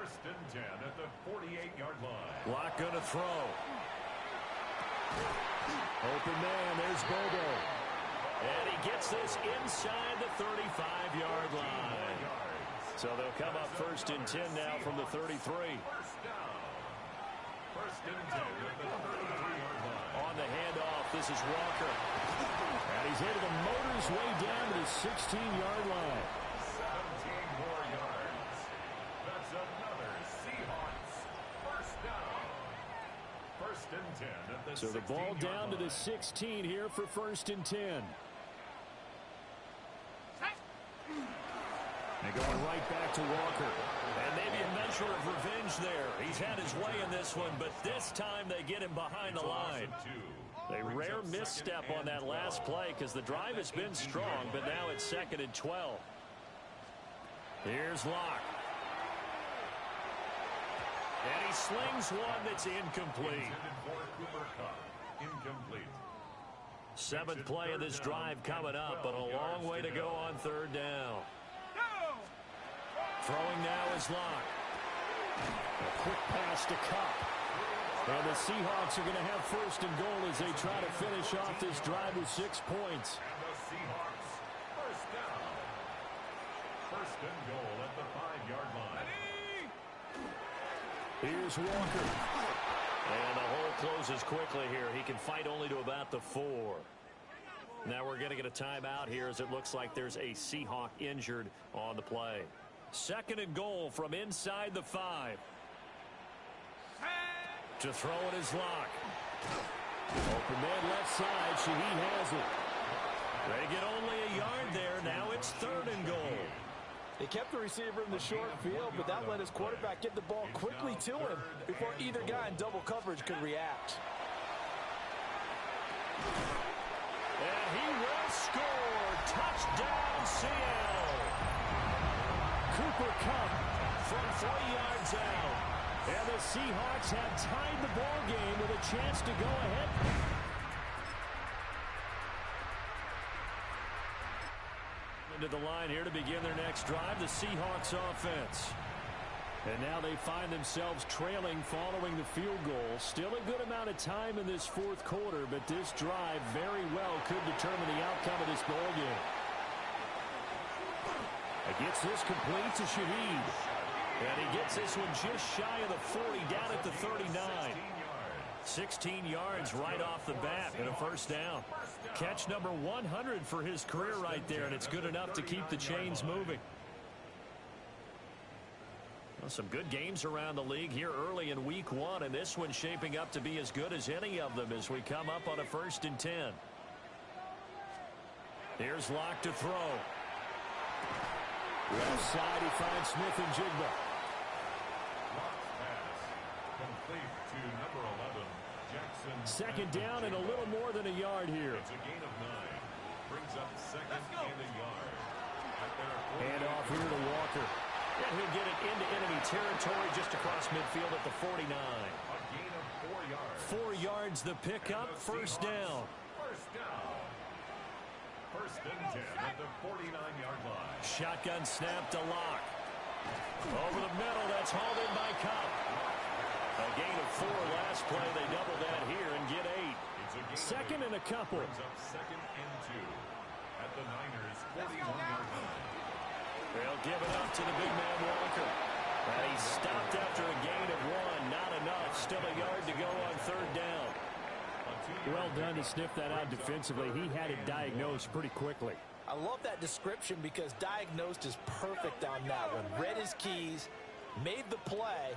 First and 10 at the 48-yard line. Lock going to throw. Open man, there's Bobo. And he gets this inside the 35-yard line. So they'll come up first and 10 now from the 33. First down. First and 10 at the 33-yard line. On the handoff, this is Walker. And he's able to motor his way down to the 16-yard line. 17 more yards. That's another Seahawks first down. First and 10 at the 16-yard line. So the ball down to the 16 here for first and 10. And going right back to Walker. And maybe a measure of revenge there. He's had his way in this one, but this time they get him behind the line. A rare misstep on that last play because the drive has been strong, but now it's second and 12. Here's Locke. And he slings one that's incomplete. Incomplete. Seventh play of this drive coming up, but a long way to go on third down. Throwing now is Locke. A quick pass to Cup. And the Seahawks are going to have first and goal as they try to finish off this drive with 6 points. And the Seahawks first down. First and goal at the 5-yard line. Here's Walker. And the hole closes quickly here. He can fight only to about the 4. Now we're going to get a timeout here as it looks like there's a Seahawk injured on the play. Second and goal from inside the 5. To throw it is Locke. Open man left side. Shaheed has it. They get only a yard there. Now it's third and goal. They kept the receiver in the short field, but that let his quarterback get the ball quickly to him before either guy in double coverage could react. And he will score. Touchdown, Seattle. Cooper Kupp from 3 yards out. And the Seahawks have tied the ball game with a chance to go ahead. Into the line here to begin their next drive, the Seahawks offense. And now they find themselves trailing following the field goal. Still a good amount of time in this fourth quarter, but this drive very well could determine the outcome of this ball game. Gets this complete to Shaheed. And he gets this one just shy of the 40, down at the 39. 16 yards right off the bat and a first down. Catch number 100 for his career right there, and it's good enough to keep the chains moving. Well, some good games around the league here early in week 1, and this one's shaping up to be as good as any of them as we come up on a first and 10. Here's Locke to throw. Left side, he finds Smith and Jigba. Pass complete to number 11, Jackson. Second down and a little more than a yard here. It's a gain of 9. Brings up second and a yard. Hand off here to Walker. And he'll get it into enemy territory just across midfield at the 49. A gain of 4 yards. 4 yards the pickup, first down. First down. First and 10 at the 49-yard line. Shotgun snap to Locke. Over the middle, that's hauled in by Cup. A gain of 4 last play. They double that here and get 8. Second and a couple. Brings up second and 2 at the Niners' 41-yard line. They'll give it up to the big man Walker. And he stopped after a gain of 1. Not enough. Still a yard to go on third down. Well done to sniff that out defensively. He had it diagnosed pretty quickly. I love that description because diagnosed is perfect on that one. Read his keys, made the play,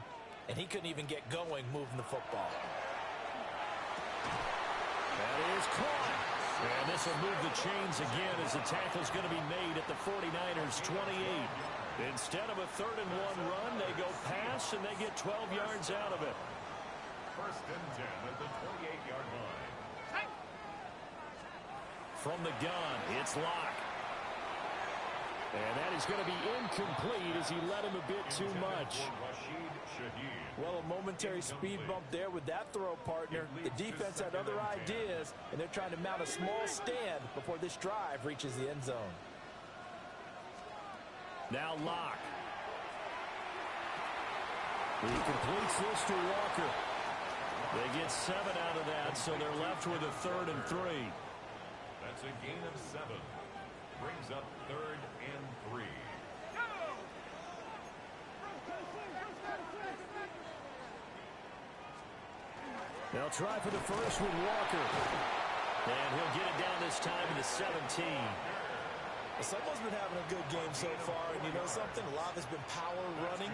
and he couldn't even get going moving the football. That is caught. And this will move the chains again as the tackle's going to be made at the 49ers' 28. Instead of a 3rd and 1 run, they go pass and they get 12 yards out of it. First and 10 at the 28-yard line. From the gun, it's Locke. And that is going to be incomplete as he led him a bit too much. Well, a momentary speed bump there with that throw, partner. The defense had other ideas, and they're trying to mount a small stand before this drive reaches the end zone. Now Locke. He completes this to Walker. They get 7 out of that, so they're left with a 3rd and 3. That's a gain of 7. Brings up 3rd and 3. They'll try for the first with Walker. And he'll get it down this time to the 17. Someone's been having a good game so far, and you know something? A lot of it's been power running.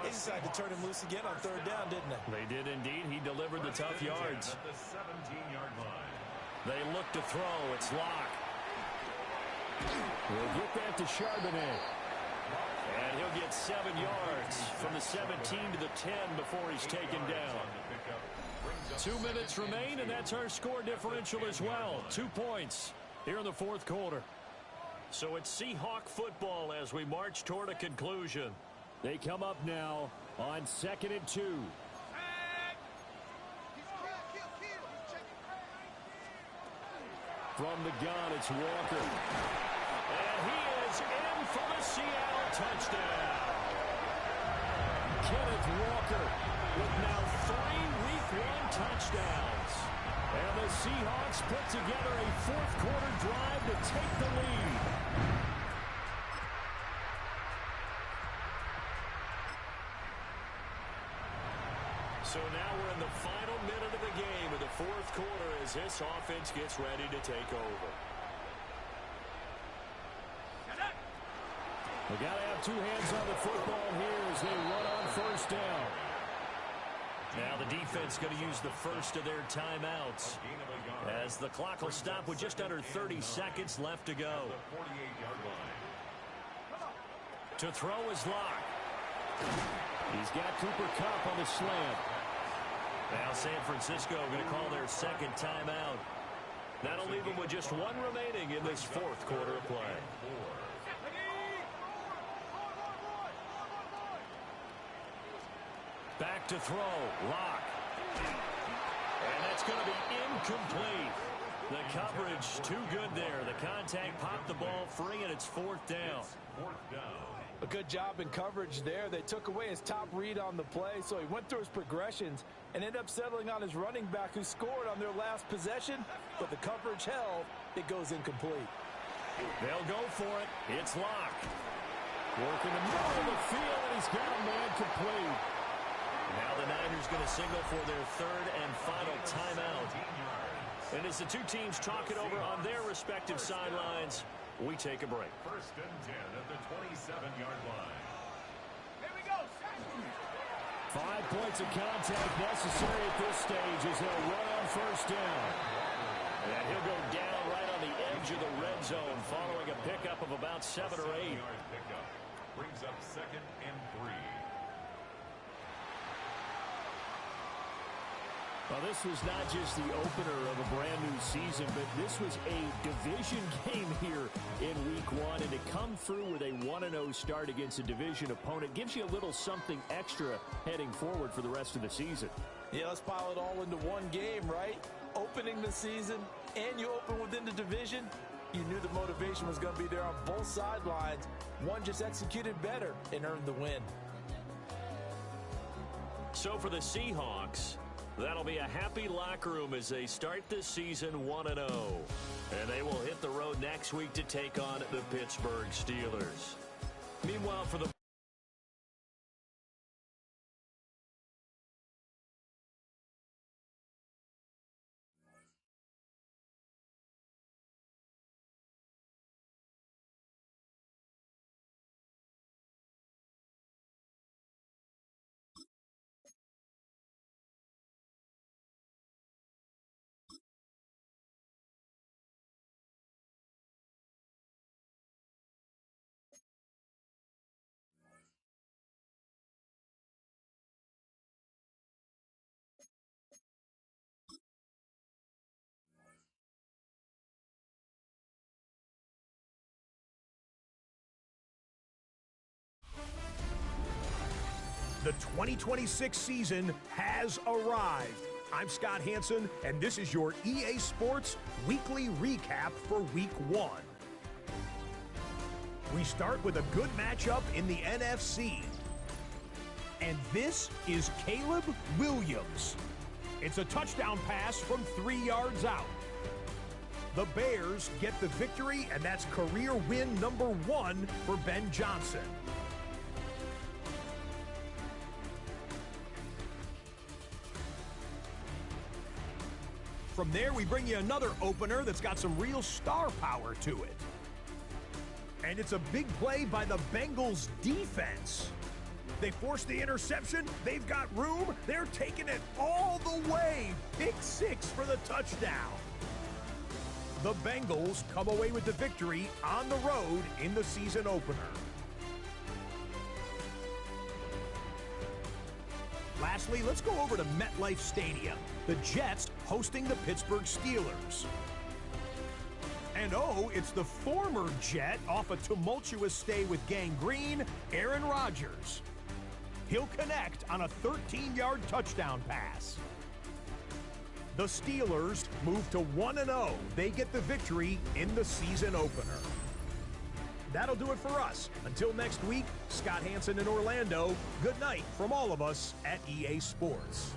They decided to turn him loose again on 3rd down, didn't they? They did indeed. He delivered the tough yards. At the 17-yard line. They look to throw. It's Locke. We'll get that to Charbonnet. And he'll get 7 yards from the 17 to the 10 before he's taken down. 2 minutes remain, and that's our score differential as well. 2 points here in the 4th quarter. So it's Seahawk football as we march toward a conclusion. They come up now on 2nd and 2. From the gun, it's Walker. And he is in for the Seattle touchdown. Kenneth Walker with now 3 Week 1 touchdowns. And the Seahawks put together a 4th quarter drive to take the lead. So now we're in the final minute of the game in the 4th quarter as this offense gets ready to take over. We got to have 2 hands on the football here as they run on 1st down. Now the defense going to use the first of their timeouts as the clock will stop with just under 30 seconds left to go. To throw is Locke. He's got Cooper Kupp on the slant. Now San Francisco going to call their 2nd timeout. That'll leave them with just 1 remaining in this 4th quarter of play. Back to throw, Locke. And that's going to be incomplete. The coverage too good there. The contact popped the ball free, and it's 4th down. A good job in coverage there. They took away his top read on the play, so he went through his progressions and ended up settling on his running back who scored on their last possession, but the coverage held. It goes incomplete. They'll go for it. It's Locke. Working the middle of the field, and he's got a man complete. Now the Niners going to signal for their 3rd and final timeout. And as the 2 teams talk it over on their respective sidelines, we take a break. 1st and 10 at the 27-yard line. Here we go. 5 points of contact necessary at this stage as they'll run on 1st down. And he'll go down right on the edge of the red zone following a pickup of about 7 or 8. Pickup brings up 2nd and 3. Well, this was not just the opener of a brand-new season, but this was a division game here in Week 1. And to come through with a 1-0 start against a division opponent gives you a little something extra heading forward for the rest of the season. Yeah, let's pile it all into one game, right? Opening the season, and you open within the division. You knew the motivation was going to be there on both sidelines. One just executed better and earned the win. So for the Seahawks, that'll be a happy locker room as they start this season 1-0. And they will hit the road next week to take on the Pittsburgh Steelers. Meanwhile, for the The 2026 season has arrived. I'm Scott Hansen, and this is your EA Sports Weekly Recap for Week 1. We start with a good matchup in the NFC. And this is Caleb Williams. It's a touchdown pass from 3 yards out. The Bears get the victory, and that's career win number 1 for Ben Johnson. From there, we bring you another opener that's got some real star power to it. And it's a big play by the Bengals defense. They force the interception. They've got room. They're taking it all the way. Pick 6 for the touchdown. The Bengals come away with the victory on the road in the season opener. Lastly, let's go over to MetLife Stadium. The Jets hosting the Pittsburgh Steelers. And oh, it's the former Jet off a tumultuous stay with Gang Green, Aaron Rodgers. He'll connect on a 13-yard touchdown pass. The Steelers move to 1-0. They get the victory in the season opener. That'll do it for us. Until next week, Scott Hansen in Orlando. Good night from all of us at EA Sports.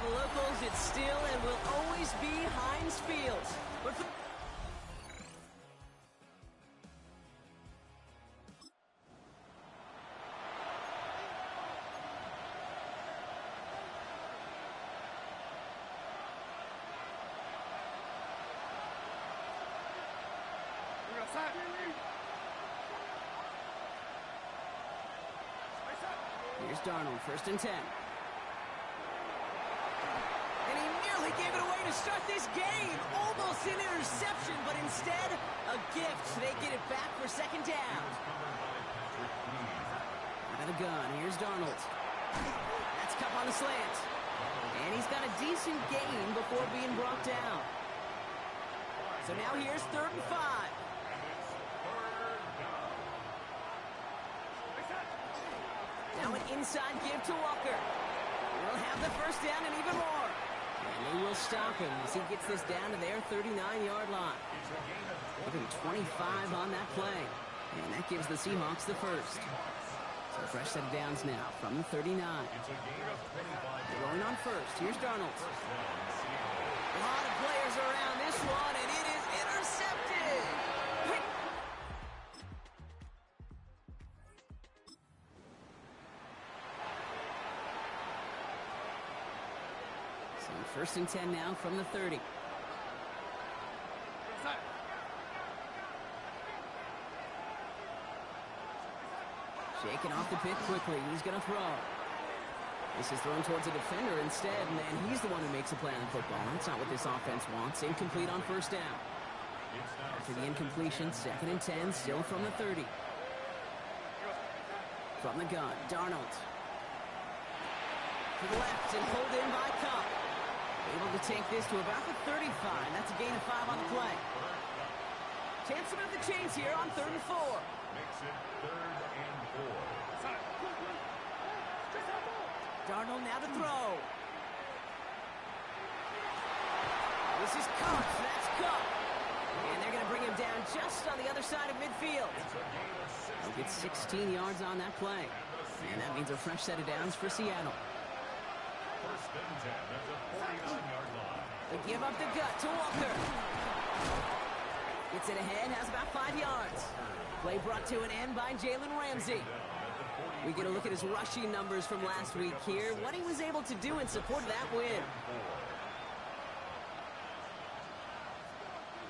the locals, it's still and will always be Heinz Field. But for here's Darnold, 1st and 10. And he nearly gave it away to start this game. Almost an interception, but instead, a gift. They get it back for 2nd down. Out of the gun, here's Darnold. That's Cup on the slant. And he's got a decent gain before being brought down. So now here's 3rd and 5. Now an inside give to Walker. We'll have the 1st down and even more. And they will stop him as he gets this down to their 39-yard line. Give him 25 on that play. And that gives the Seahawks the 1st. So a fresh set of downs now from the 39. Going on 1st. Here's Darnold. A lot of players around this one, and it is intercepted. So 1st and 10 now from the 30. Shaking off the pick quickly. He's going to throw. This is thrown towards a defender instead, and then he's the one who makes a play on the football. That's not what this offense wants. Incomplete on 1st down. After the incompletion, 2nd and 10, still from the 30. From the gun, Darnold. To the left and pulled in by Cup. Able to take this to about the 35. That's a gain of 5 on the play. Chance to move the chains here on 3rd and 4. Makes it 3rd and 4. Darnold now to throw. This is Cup. That's Cup. And they're going to bring him down just on the other side of midfield. He'll get 16 yards on that play. And that means a fresh set of downs for Seattle. 1st and 10 at the 49-yard line. They give up the gut to Walker. Gets it ahead, has about 5 yards. Play brought to an end by Jalen Ramsey. We get a look at his rushing numbers from last week here. What he was able to do in support of that win.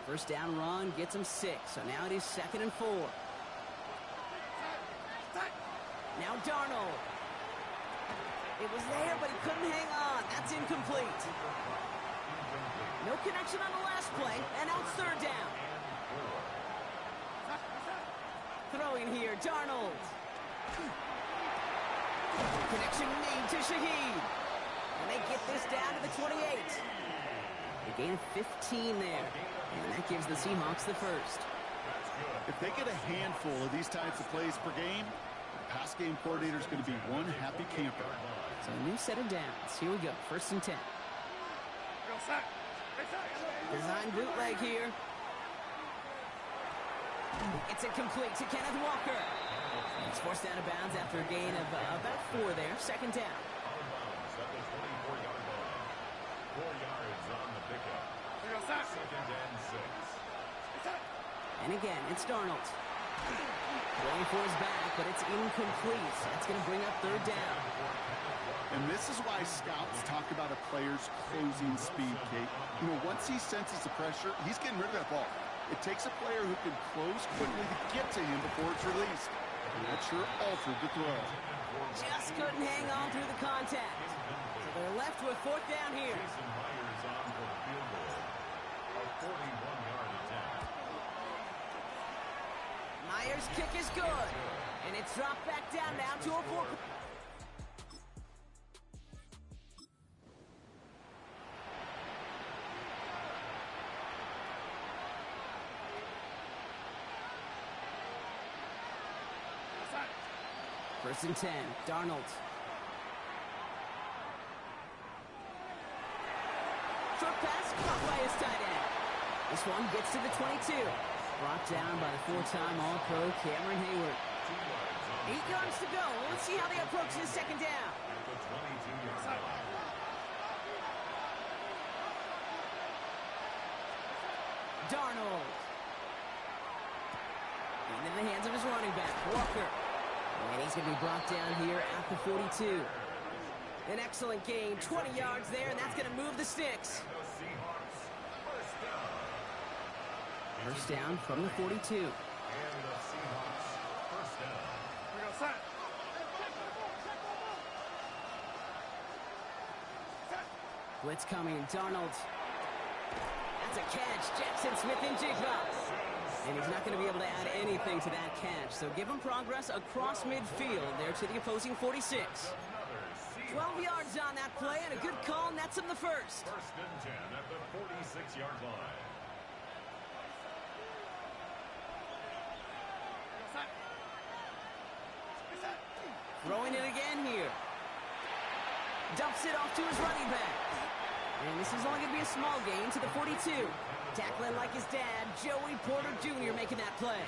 1st down run gets him 6. So now it is 2nd and 4. Now Darnold. It was there, but he couldn't hang on. That's incomplete. No connection on the last play, and now it's 3rd down. Throwing here, Darnold. Connection made to Shaheed. And they get this down to the 28. A gain of 15 there. And that gives the Seahawks the 1st. If they get a handful of these types of plays per game, the pass game coordinator is going to be one happy camper. So a new set of downs. Here we go. 1st and 10. Design bootleg here. It's incomplete to Kenneth Walker. It's forced out of bounds after a gain of about 4 there. 2nd down. Out of bounds at the 24-yard line. 4 yards on the pickup. 2nd and 6. And again, it's Darnold. Going for his back, but it's incomplete. That's going to bring up 3rd down. And this is why scouts talk about a player's closing speed, Kate. You know, once he senses the pressure, he's getting rid of that ball. It takes a player who can close quickly to get to him before it's released. And that sure altered the throw. Just couldn't hang on through the contact. So they're left with 4th down here. Jason Myers on for the field goal. A 41-yard attempt. Myers' kick is good. And it's dropped back down now to a 4. First and 10, Darnold. Short pass, caught by his tight end. This one gets to the 22. Brought down by the 4-time All-Pro Cameron Hayward. 8 yards to go. Let's see how they approach this 2nd down. Darnold. Into the hands of his running back, Walker. And he's going to be brought down here at the 42. An excellent gain, 20 yards there, and that's going to move the sticks. First down from the 42. Blitz coming, Darnold. That's a catch, Jackson Smith-Njigba. And he's not going to be able to add anything to that catch. So give him progress across midfield there to the opposing 46. 12 yards on that play, and a good call nets him the first. First and 10 at the 46-yard line. Throwing it again here. Dumps it off to his running back. And this is only going to be a small gain to the 42. Tackling like his dad, Joey Porter Jr. making that play.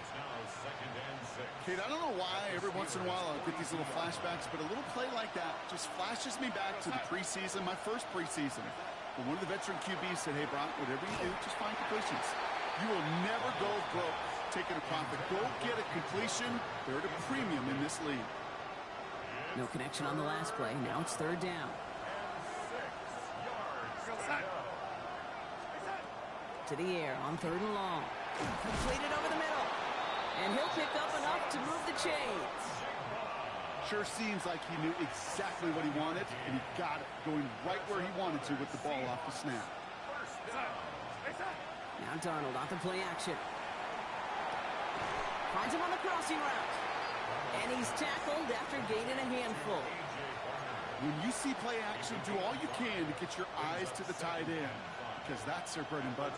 Kate, I don't know why every once in a while I'll get these little flashbacks, but a little play like that just flashes me back to the preseason, my first preseason. When one of the veteran QBs said, hey, Brock, whatever you do, just find completions. You will never go broke taking a profit. Go get a completion. They're at a premium in this league. No connection on the last play. Now it's third down. To the air on third and long. Completed over the middle. And he'll pick up enough to move the chains. Sure seems like he knew exactly what he wanted, and he got it, going right where he wanted to with the ball off the snap. Now Darnold off the play action. Finds him on the crossing route. And he's tackled after gaining a handful. When you see play action, do all you can to get your eyes to the tight end, because that's their bread and butter.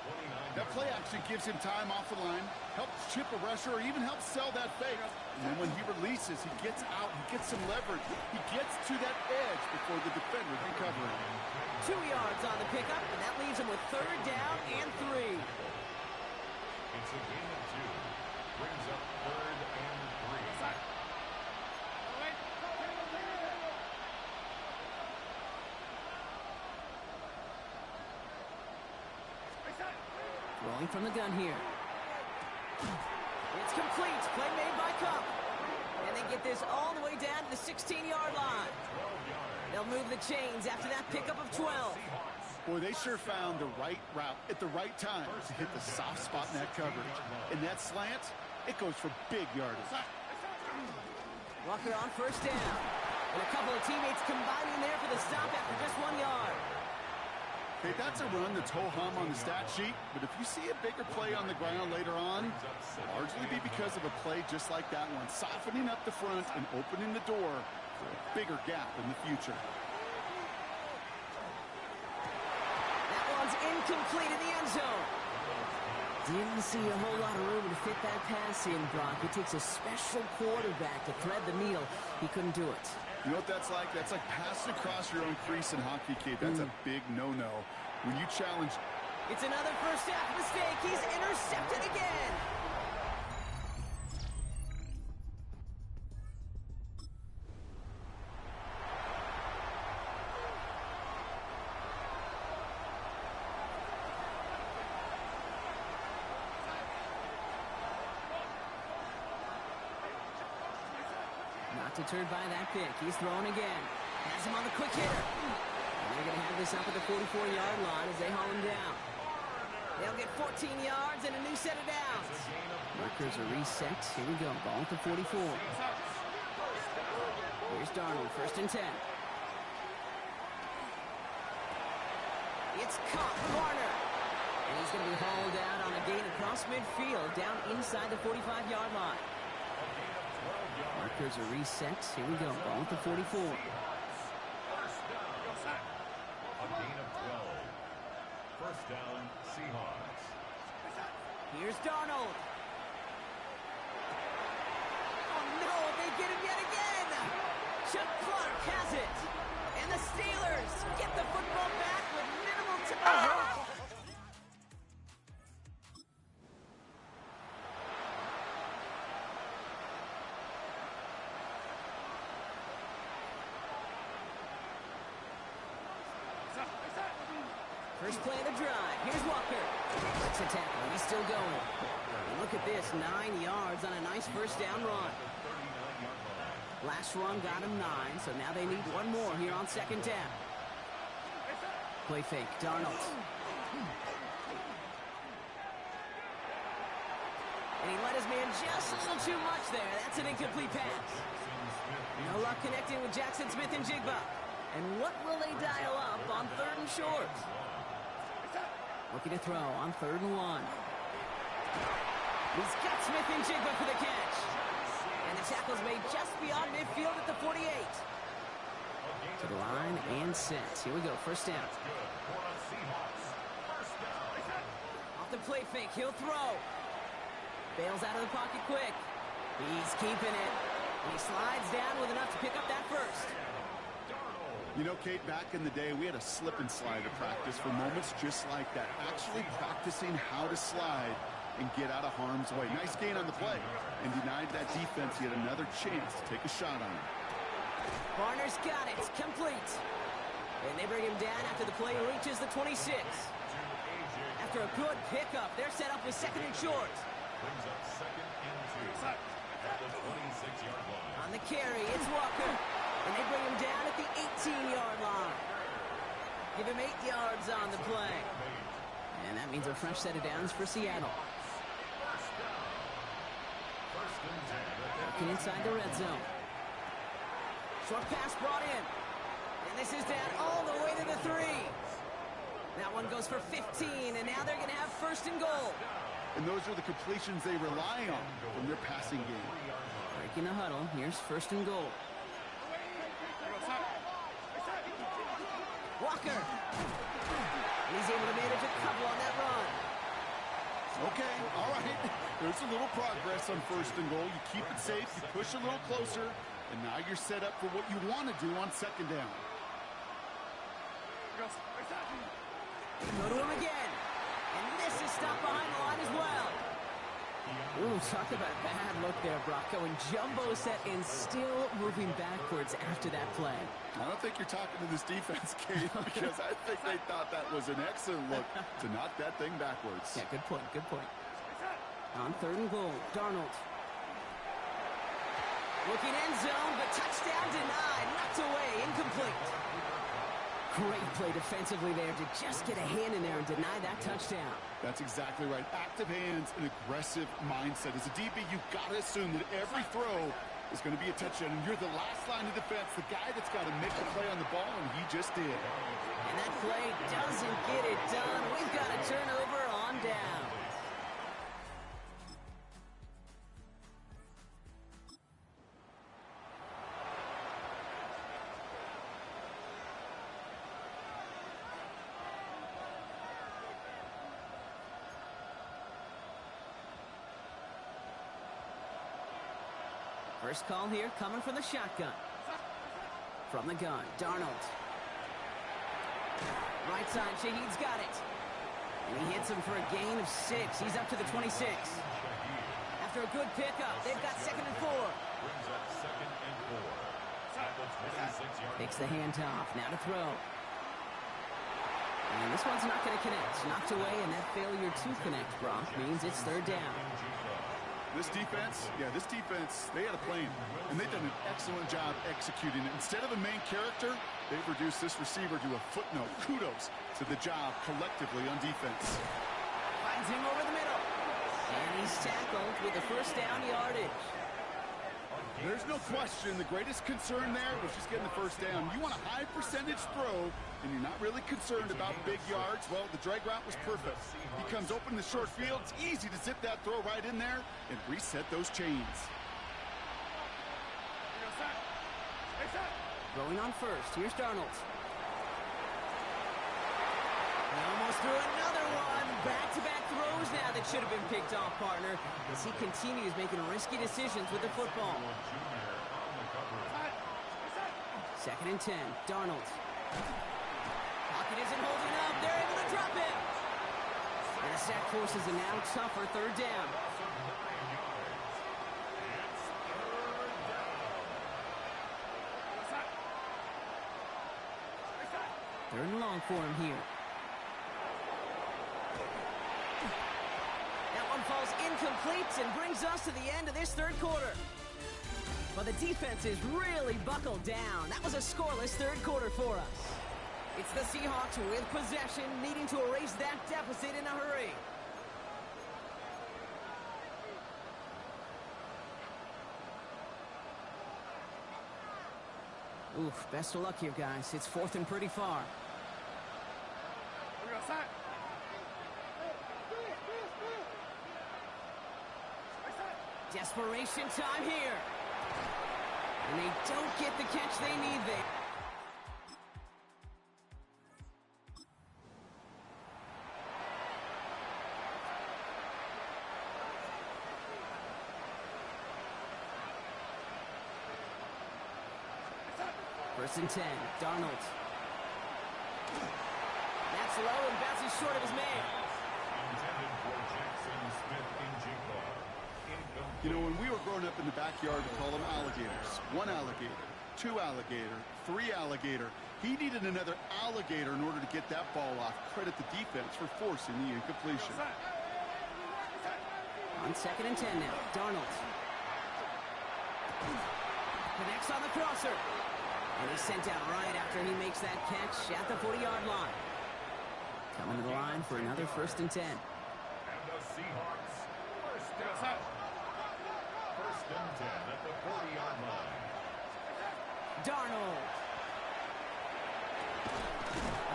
That play action gives him time off the line, helps chip a rusher, or even helps sell that fake. And then when he releases, he gets out, he gets some leverage. He gets to that edge before the defender can cover him. 2 yards on the pickup, and that leaves him with third down and 3. It's a gain of 2. Brings up third and 3. Rolling from the gun here. It's complete. Play made by Cup. And they get this all the way down to the 16-yard line. They'll move the chains after that pickup of 12. Boy, they sure found the right route at the right time to hit the soft spot in that coverage. And that slant, it goes for big yardage. Walker on first down. And a couple of teammates combining there for the stop after just 1 yard. Hey, that's a run that's ho-hum on the stat sheet, but if you see a bigger play on the ground later on, largely be because of a play just like that one, softening up the front and opening the door for a bigger gap in the future. That one's incomplete in the end zone. Didn't see a whole lot of room to fit that pass in, Brock. It takes a special quarterback to thread the needle. He couldn't do it. You know what that's like? That's like passing across your own crease in hockey, Kate. That's a big no-no. When you challenge... It's another first half mistake. He's intercepted again. Not deterred by that pick. He's throwing again. Has him on the quick hitter. And they're going to have this up at the 44-yard line as they haul him down. They'll get 14 yards and a new set of downs. Markers are reset. Here we go. Ball at the 44. Here's Darnold. First and 10. It's caught. Warner. And he's going to be hauled out on a gain across midfield down inside the 45-yard line. Markers are reset. Here we go. Ball at the 44. A gain of 12. First down, Seahawks. Here's Darnold. Oh, no, they get him yet again. Chuck Clark has it. And the Steelers get the football back with minimal time. First play of the drive. Here's Walker. Breaks a tackle. He's still going. And look at this, 9 yards on a nice first down run. Last run got him 9, so now they need one more here on second down. Play fake, Darnold. And he let his man just a little too much there. That's an incomplete pass. No luck connecting with Jackson Smith and Jigba. And what will they dial up on 3rd and short? Looking to throw on 3rd and 1. He's got Smith and Jigba for the catch. And the tackle's made just beyond midfield at the 48. To the line and set. Here we go, first down. Off the play fake, he'll throw. Bails out of the pocket quick. He's keeping it. And he slides down with enough to pick up that first. You know, Kate, back in the day, we had a slip and slide at practice for moments just like that. Actually practicing how to slide and get out of harm's way. Nice gain on the play. And denied that defense yet another chance to take a shot on him. Barner's got it. It's complete. And they bring him down after the play reaches the 26. After a good pickup, they're set up with 2nd and short. Brings up 2nd and 2 at the 26-yard line. On the carry, it's Walker. And they bring him down at the 18-yard line. Give him 8 yards on the play. And that means a fresh set of downs for Seattle. Working inside the red zone. Short pass brought in. And this is down all the way to the 3. That one goes for 15, and now they're going to have 1st and goal. And those are the completions they rely on from their passing game. Breaking the huddle. Here's 1st and goal. Walker. And he's able to manage a couple on that run. Okay, all right. There's a little progress on 1st and goal. You keep it safe, you push a little closer, and now you're set up for what you want to do on 2nd down. Go to him again. And this is stopped behind the line as well. Ooh, talk about a bad look there, Brock. Going jumbo set and still moving backwards after that play. I don't think you're talking to this defense, Kate, because I think they thought that was an excellent look to knock that thing backwards. Yeah, good point, good point. On 3rd and goal, Darnold. Looking end zone, but touchdown denied. Knocked away, incomplete. Great play defensively there to just get a hand in there and deny that touchdown. That's exactly right. Active hands and aggressive mindset. As a DB, you've got to assume that every throw is going to be a touchdown, and you're the last line of defense, the guy that's got to make the play on the ball, and he just did. And that play doesn't get it done. We've got a turnover on down. First call here coming from the shotgun. From the gun, Darnold. Right side, Shaheed's got it. And he hits him for a gain of 6. He's up to the 26. After a good pickup, they've got 2nd and 4. Brings up 2nd and 4 at the 26-yard line. Takes the handoff, now to throw. And this one's not going to connect. Knocked away, and that failure to connect, Brock, means it's 3rd down. This defense, they had a plan, and they've done an excellent job executing it. Instead of a main character, they've reduced this receiver to a footnote. Kudos to the job collectively on defense. Finds him over the middle. And he's tackled with the 1st down yardage. There's no question the greatest concern there was just getting the 1st down. You want a high percentage throw, and you're not really concerned about big yards. Well, the drag route was perfect. He comes open in the short field. It's easy to zip that throw right in there and reset those chains. Going on 1st. Here's Darnold. He almost threw another one. Back-to-back throws now that should have been picked off, partner, as he continues making risky decisions with the football. 2nd and 10. Darnold. Pocket isn't holding up. They're able to drop him. And the sack forces a now tougher 3rd down. Third and long for him here. falls incomplete and brings us to the end of this third quarter. But the defense is really buckled down. That was a scoreless third quarter for us. It's the Seahawks with possession, needing to erase that deficit in a hurry. Oof, best of luck here, guys. It's fourth and pretty far. Desperation time here. And they don't get the catch they need there. First and 10, Darnold. That's low and bounces short of his man. Intended for Jackson Smith-Njigba. You know, when we were growing up in the backyard, we call them alligators. One alligator, two alligator, three alligator. He needed another alligator in order to get that ball off. Credit the defense for forcing the incompletion. On second and 10 now, Darnold. Connects on the crosser. And he's sent out right after he makes that catch at the 40-yard line. Coming to the line for another first and 10. And the Seahawks first down. First and 10 at the 40-yard line. Darnold.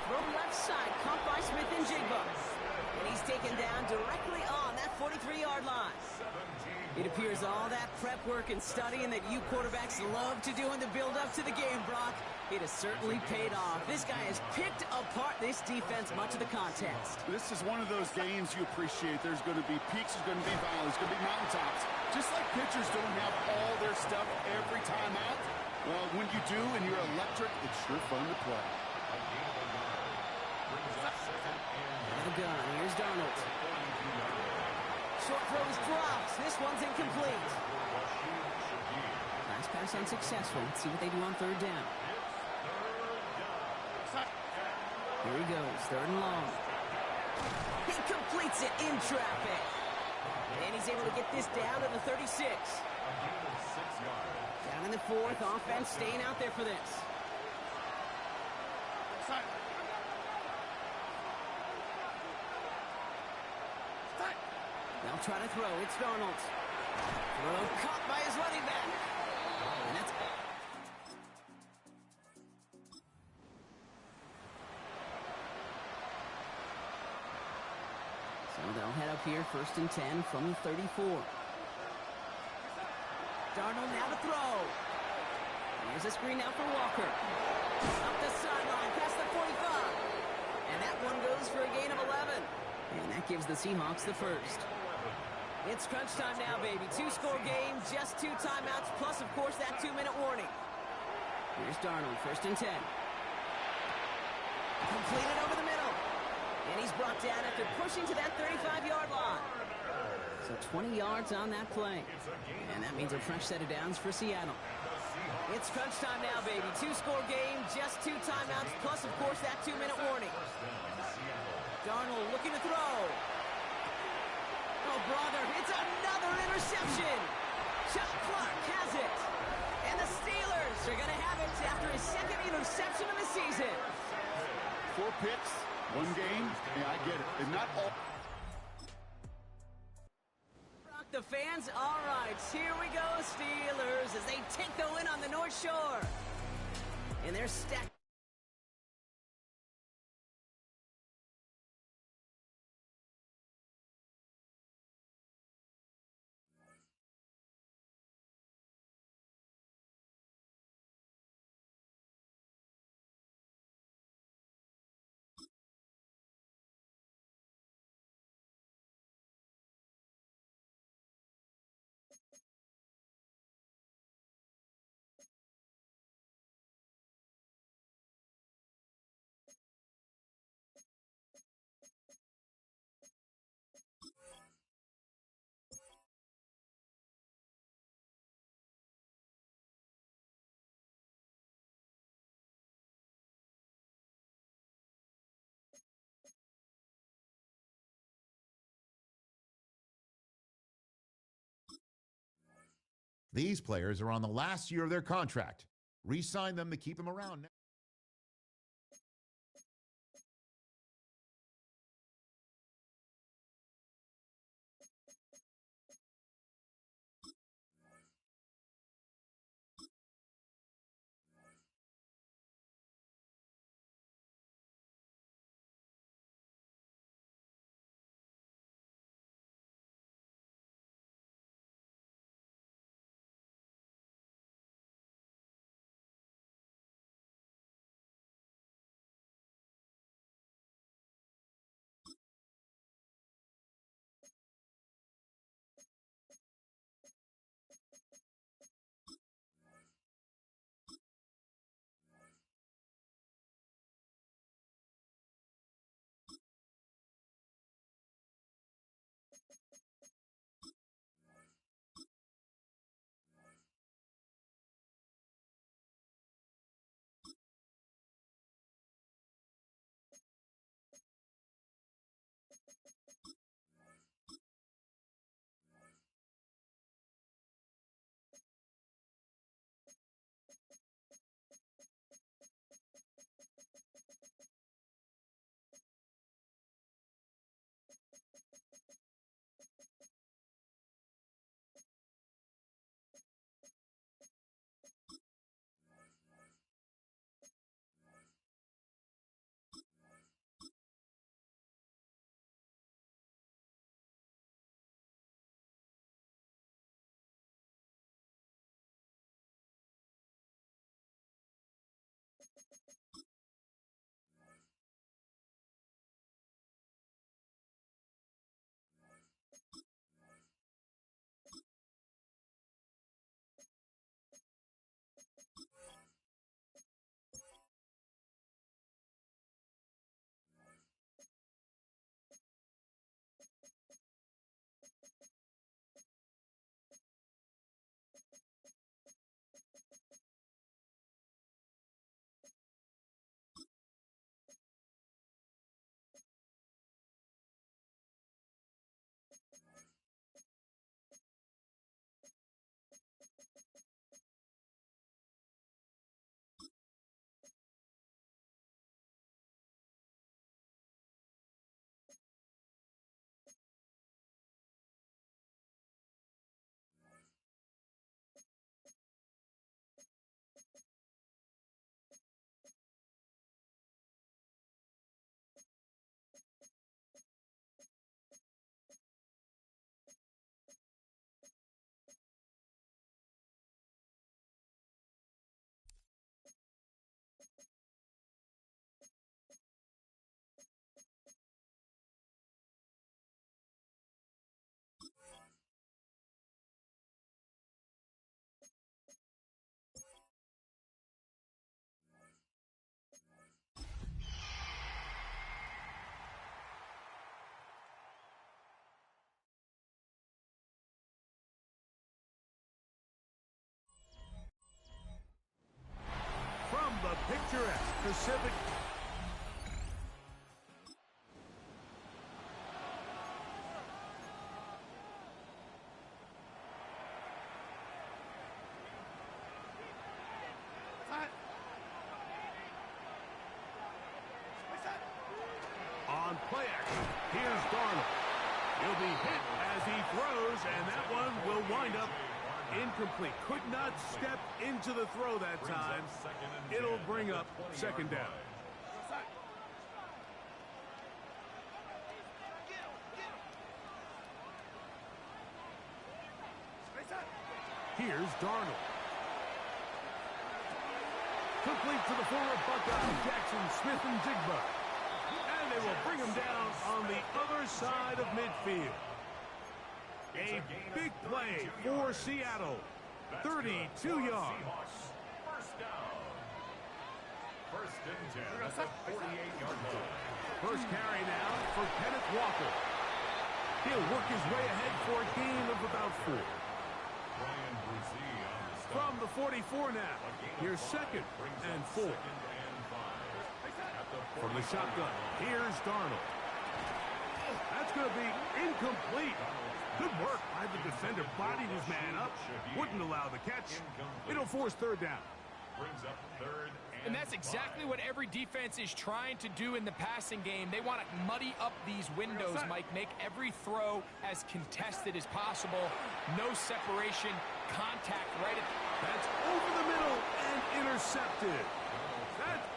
Throw left side, caught by Smith-Njigba. And he's taken down directly on that 43-yard line. It appears all that prep work and studying that you quarterbacks love to do in the build-up to the game, Brock, it has certainly paid off. This guy has picked apart this defense much of the contest. This is one of those games you appreciate. There's going to be peaks, there's going to be valleys, there's going to be mountaintops. Just like pitchers don't have all their stuff every time out. Well, when you do and you're electric, it's sure fun to play. Out of the gun, here's Darnold. Short throw is dropped. This one's incomplete. Last pass unsuccessful. Let's see what they do on third down. Here he goes, third and long. He completes it in traffic. And he's able to get this down to the 36. Down in the fourth, offense staying out there for this. They'll try to throw. It's Darnold. Throw caught by his running back. And that's... So they'll head up here, first and 10 from the 34. Darnold now to throw. Here's a screen now for Walker. Up the sideline, past the 45. And that one goes for a gain of 11. And that gives the Seahawks the first. It's crunch time now, baby. Two-score game, just 2 timeouts, plus, of course, that 2-minute warning. Here's Darnold, first and 10. Completed over the middle. And he's brought down after pushing to that 35-yard line. So 20 yards on that play. And that means a fresh set of downs for Seattle. It's crunch time now, baby. Two-score game, just 2 timeouts, plus, of course, that 2-minute warning. Darnold looking to throw. Oh, brother, it's another interception. Chuck Clark has it. And the Steelers are going to have it after his second interception of the season. 4 picks, 1 game. Yeah, I get it. And not all. Rock the fans. All right, here we go, Steelers, as they take the win on the North Shore. And they're stacked. These players are on the last year of their contract. Re-sign them to keep them around. From the picturesque Pacific. On play action, here's Darnold. He'll be hit as he throws, and that one will wind up incomplete. Could not step into the throw that time. It'll bring up second down. Here's Darnold. Complete to the former Buckeye, Jackson Smith-Njigba. And they will bring him down on the other side of midfield. A big play for Seattle. 32 yards. First down. First and 10 at the 48-yard line. First carry now for Kenneth Walker. He'll work his way ahead for a gain of about 4. From the 44 now, here's second and 4. From the shotgun, here's Darnold. That's going to be incomplete. Good work by the defender. Bodied his man up. Wouldn't allow the catch. It'll force third down. Brings up third And that's exactly what every defense is trying to do in the passing game. They want to muddy up these windows, Mike, make every throw as contested as possible. No separation, contact right at... That's over the middle and intercepted. That's...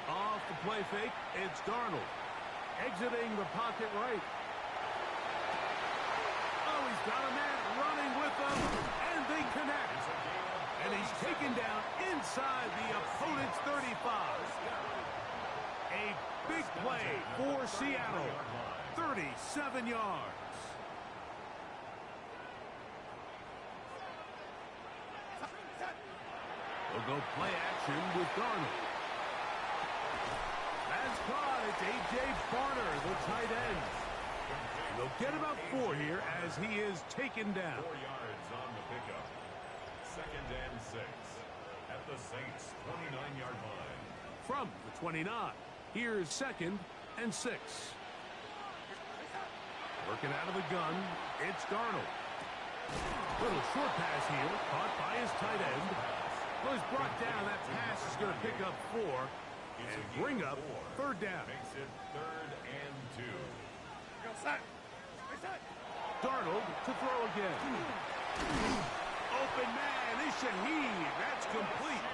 Off the play fake, it's Darnold. Exiting the pocket right. Oh, he's got a man running with them, and they connect. And he's taken down inside the opponent's 35. A big play for Seattle. 37 yards. They'll go play action with Darnold. That's caught. It's A.J. Barner, the tight end. They'll get about 4 here as he is taken down. 4 yards on the pickup. 2nd and 6 at the Saints' 29-yard line. From the 29, here's 2nd and 6. Working out of the gun, it's Darnold. Little short pass here, caught by his tight end. Was brought down. That pass is going to pick up 4 and bring up third down. Makes it 3rd and 2. Darnold to throw again. Open man is Shaheed. That's complete.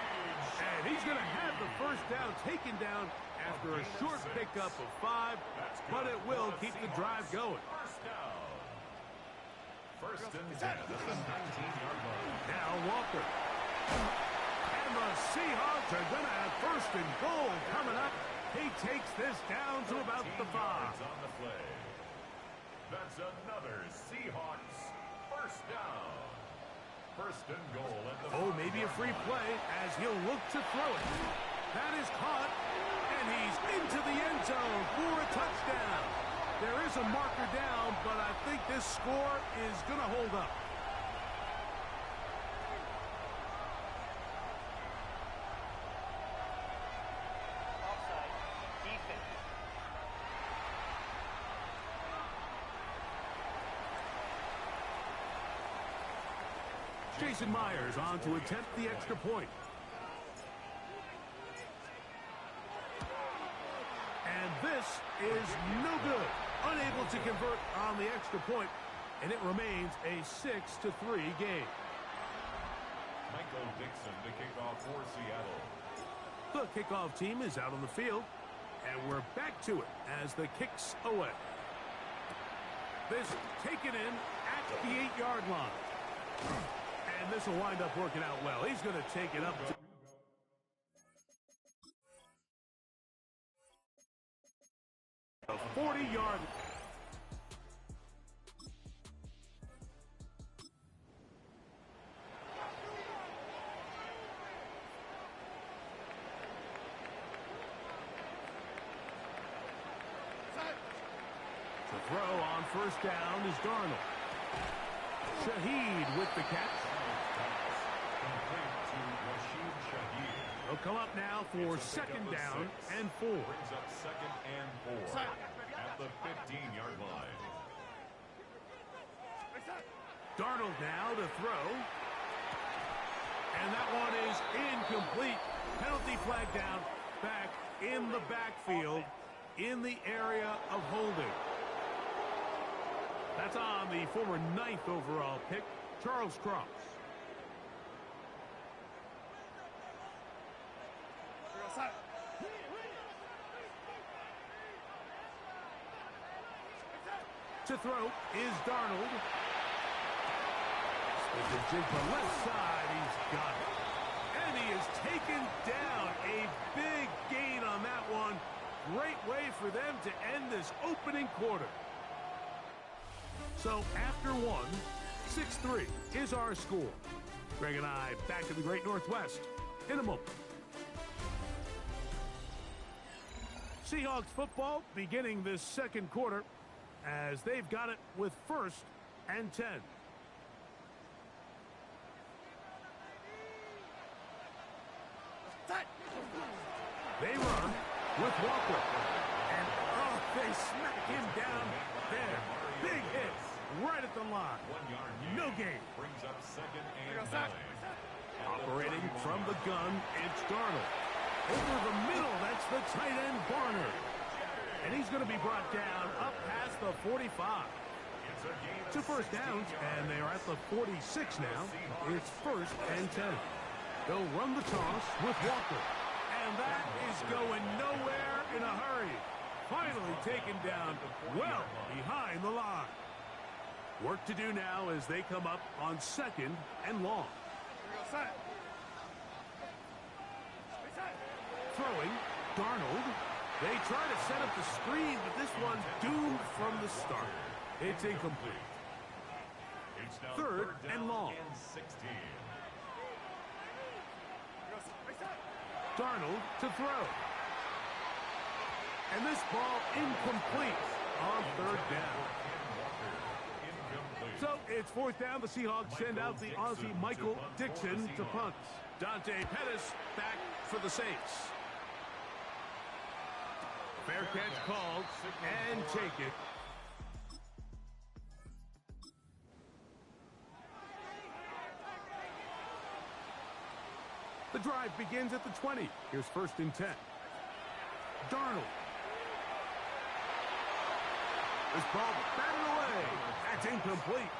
And he's going to have the first down taken down after a short pickup of 5, but it will keep the drive going. First down. 1st and 10 at the 19-yard line. Now Walker. And the Seahawks are going to have 1st and goal coming up. He takes this down to about the 5. On the play. That's another Seahawks 1st down. 1st and goal at the... Oh, maybe a free play as he'll look to throw it. That is caught, and he's into the end zone for a touchdown. There is a marker down, but I think this score is going to hold up. Jason Myers on to attempt the extra point. And this is no good. Unable to convert on the extra point, and it remains a 6-3 game. Michael Dixon to kick off for Seattle. The kickoff team is out on the field, and we're back to it as the kick's away. This taken in at the 8-yard line. And this will wind up working out well. He's going to take it up to... a 40-yard... The throw on 1st down is Darnold. Shaheed with the catch. They'll come up now for 2nd down and 4. Brings up 2nd and 4 at the 15-yard line. Darnold now to throw. And that one is incomplete. Penalty flag down back in the backfield in the area of holding. That's on the former 9th overall pick, Charles Cross. To throw is Darnold. With the jig to the left side, he's got it. And he is taken down. A big gain on that one. Great way for them to end this opening quarter. So after 6-3 is our score. Greg and I back in the Great Northwest in a moment. Seahawks football beginning this 2nd quarter as they've got it with 1st and 10. They run with Walker. And, oh, they smack him down there. Big hit right at the line. 1 yard No gain. Brings up second and 9. Operating from the gun, it's Darnold. Over the middle, that's the tight end, Barner. And he's going to be brought down up past the 45. 2 first downs, and they are at the 46 now. It's 1st and 10. They'll run the toss with Walker. And that is going nowhere in a hurry. Finally taken down well behind the line. Work to do now as they come up on 2nd and long. Throwing, Darnold. They try to set up the screen, but this one's doomed from the start. It's incomplete. 3rd and long. Darnold to throw. And this ball incomplete on 3rd down. So it's 4th down. The Seahawks send out the Aussie Michael Dixon to punt. Dante Pettis back for the Saints. Fair catch called and take it. The drive begins at the 20. Here's 1st and 10. Darnold. This ball batted away. That's incomplete.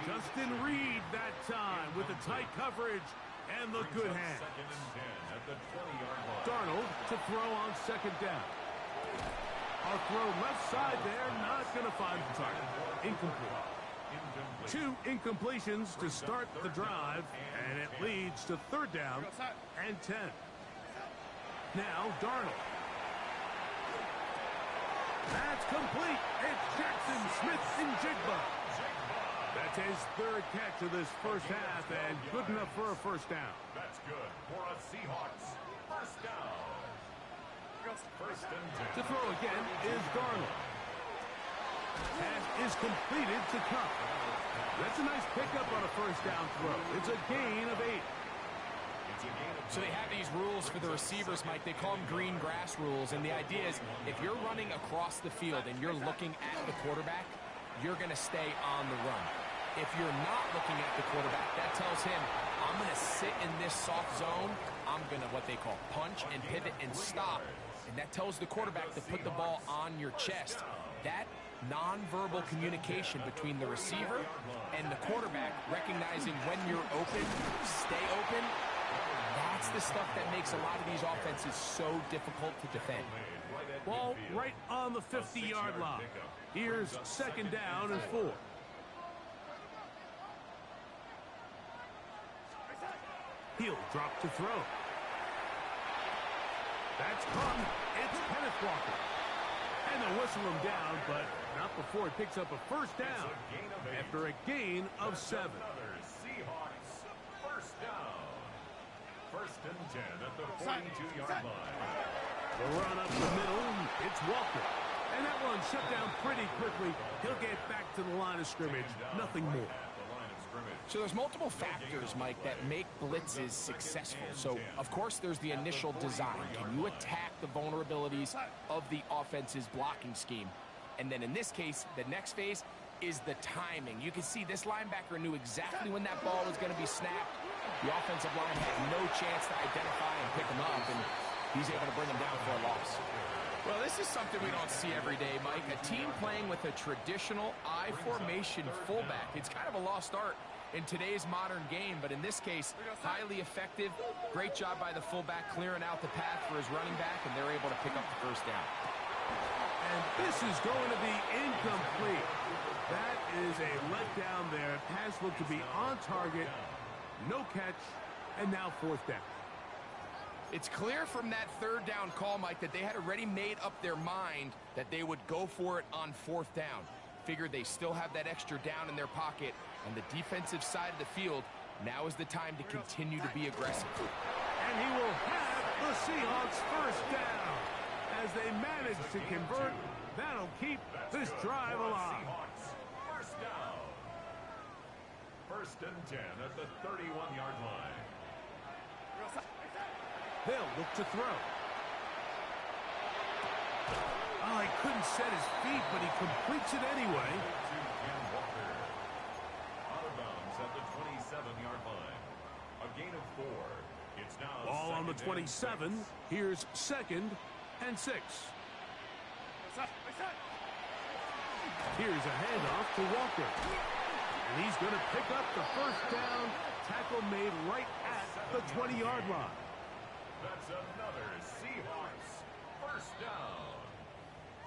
Justin Reed that time with the tight coverage and the good hand. Darnold to throw on 2nd down. A throw left side there, not going to find the target. Incomplete. 2 incompletions to start the drive, and it leads to 3rd down and 10. Now Darnold. That's complete. It's Jackson Smith-Njigba. That's his 3rd catch of this first half, and good enough for a 1st down. That's good for a Seahawks 1st down. 1st and 10. To throw again is Darnold. Pass is completed to Cup. That's a nice pickup on a 1st down throw. It's a gain of 8. So they have these rules for the receivers, Mike. They call them green grass rules. And the idea is if you're running across the field and you're looking at the quarterback, you're going to stay on the run. If you're not looking at the quarterback, that tells him, I'm going to sit in this soft zone. I'm going to, what they call, punch and pivot and stop. And that tells the quarterback to put the ball on your chest. That nonverbal communication between the receiver and the quarterback, recognizing when you're open, stay open, that's the stuff that makes a lot of these offenses so difficult to defend. Ball right on the 50-yard line. Here's 2nd down and 4. He'll drop to throw. That's caught. It's Kenneth Walker. And they'll whistle him down, but not before he picks up a 1st down after a gain of 7. Seahawks 1st down. 1st and 10 at the 42-yard line. The run up the middle, it's Walker. And that one shut down pretty quickly. He'll get back to the line of scrimmage. Nothing more. So there's multiple factors, Mike, that make blitzes successful. So, of course, there's the initial design. Can you attack the vulnerabilities of the offense's blocking scheme? And then in this case, the next phase is the timing. You can see this linebacker knew exactly when that ball was going to be snapped. The offensive line had no chance to identify and pick him up, and he's able to bring him down for a loss. Well, this is something we don't see every day, Mike. A team playing with a traditional I formation fullback. It's kind of a lost art in today's modern game, but in this case, highly effective. Great job by the fullback clearing out the path for his running back, and they're able to pick up the 1st down. And this is going to be incomplete. That is a letdown there. Pass looked to be on target. No catch, and now 4th down. It's clear from that 3rd down call, Mike, that they had already made up their mind that they would go for it on 4th down. Figured they still have that extra down in their pocket. On the defensive side of the field, now is the time to continue to be aggressive. And he will have the Seahawks 1st down. As they manage to convert, that'll keep this drive alive. 1st down. 1st and 10 at the 31-yard line. They'll look to throw. Oh, he couldn't set his feet, but he completes it anyway. Out of bounds at the 27-yard line. A gain of 4. It's now Ball on the 27. Here's 2nd and 6. Here's a handoff to Walker. And he's going to pick up the first down. Tackle made right at the 20-yard line. That's another Seahawks first down.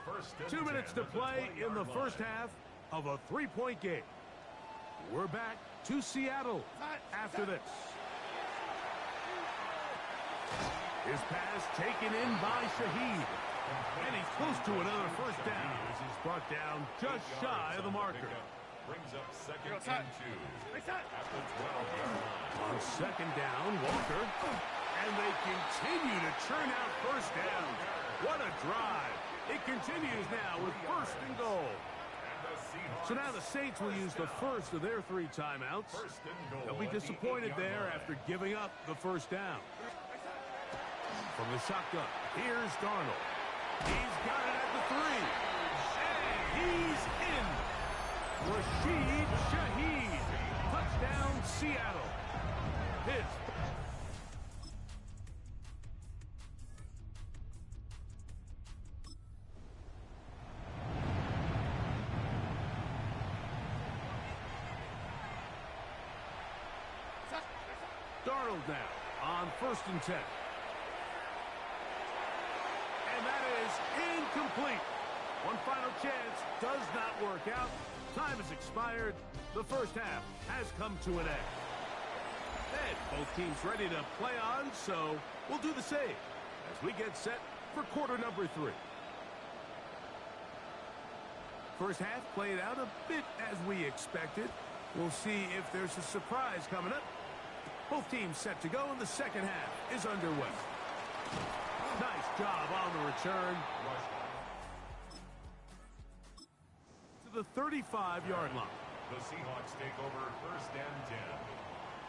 First and 2 minutes to play in the first half of a 3-point game. We're back to Seattle after this. His pass taken in by Shaheed. And he's close to another first down as he's brought down just shy of the marker. Brings up 2nd and 2 at the 12-yard line. On 2nd down, Walker. And they continue to churn out first down. What a drive. It continues now with 1st and goal. So now the Saints will use the first of their 3 timeouts. They'll be disappointed there after giving up the first down. From the shotgun, here's Darnold. He's got it at the 3. And he's in. Rashid Shaheed. Touchdown, Seattle. His Darnold now on 1st and 10. And that is incomplete. One final chance does not work out. Time has expired. The first half has come to an end. And both teams ready to play on, so we'll do the same as we get set for quarter number 3. First half played out a bit as we expected. We'll see if there's a surprise coming up. Both teams set to go, and the second half is underway. Nice job on the return. To the 35-yard line. The Seahawks take over 1st and 10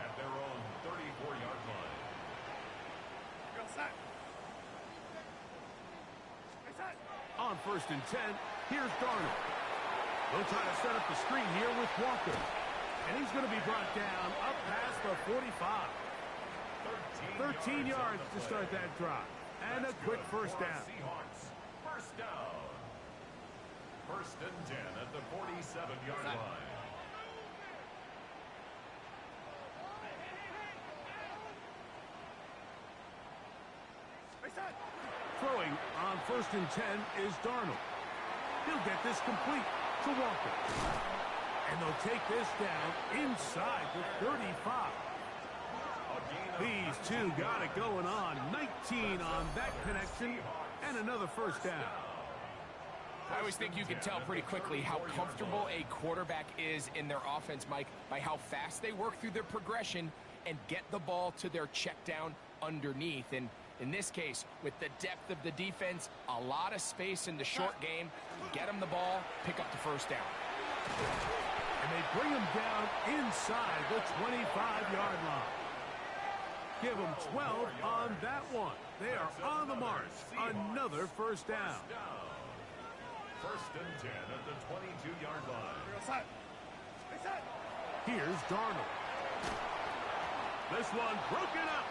at their own 34-yard line. On 1st and 10, here's Darnold. They'll try to set up the screen here with Walker. And he's going to be brought down up past the 45. 13 yards to start that drive. And a quick first down. Seahawks first down. 1st and 10 at the 47-yard line. Throwing on 1st and 10 is Darnold. He'll get this complete to Walker. And they'll take this down inside the 35. These two got it going on. 19 on that connection and another first down. I always think you can tell pretty quickly how comfortable a quarterback is in their offense, Mike, by how fast they work through their progression and get the ball to their check down underneath. And in this case, with the depth of the defense, a lot of space in the short game, get them the ball, pick up the first down. And they bring him down inside the 25-yard line. Give them 12 on that one. They are on the march. Another first down. 1st and 10 at the 22-yard line. Here's Darnold. This one broken up.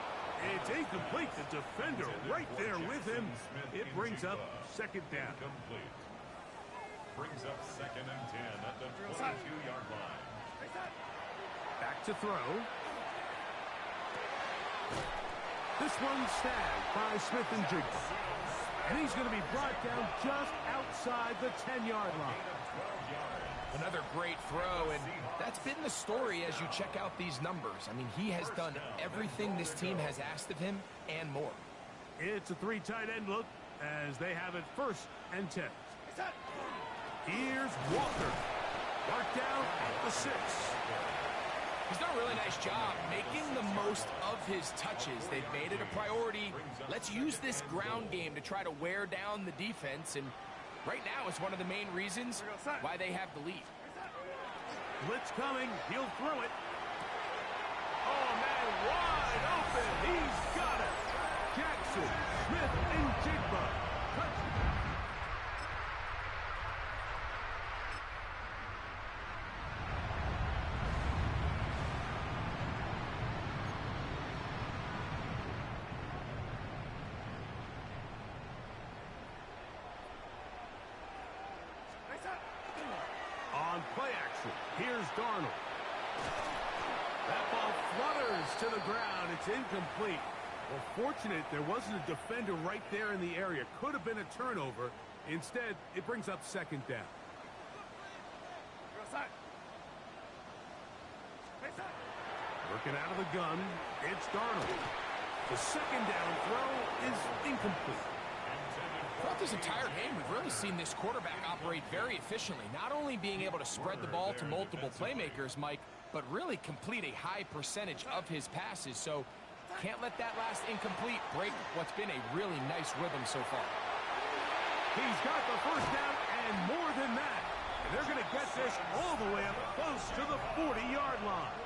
It's incomplete. The defender right there with him. It brings up 2nd down. Complete. Brings up 2nd and 10 at the 22-yard line. Back to throw. This one's snagged by Smith and Jigba. And he's going to be brought down just outside the 10-yard line. Another great throw, and that's been the story as you check out these numbers. I mean, he has done everything this team has asked of him and more. It's a 3 tight end look as they have it 1st and 10. Here's Walker. Marked down at the 6. He's done a really nice job making the most of his touches. They've made it a priority. Let's use this ground game to try to wear down the defense, and right now it's one of the main reasons why they have the lead. Blitz coming. He'll throw it. Oh, man, wide open. He's got it. Jackson, Smith, and Jigba. Touchdown. On play action, here's Darnold. That ball flutters to the ground. It's incomplete. Well, fortunate there wasn't a defender right there in the area. Could have been a turnover. Instead, it brings up second down. Working out of the gun, it's Darnold. The second down throw is incomplete. Throughout this entire game, we've really seen this quarterback operate very efficiently, not only being able to spread the ball to multiple playmakers, Mike, but really complete a high percentage of his passes. So can't let that last incomplete break what's been a really nice rhythm so far. He's got the first down and more than that. And they're going to get this all the way up close to the 40-yard line.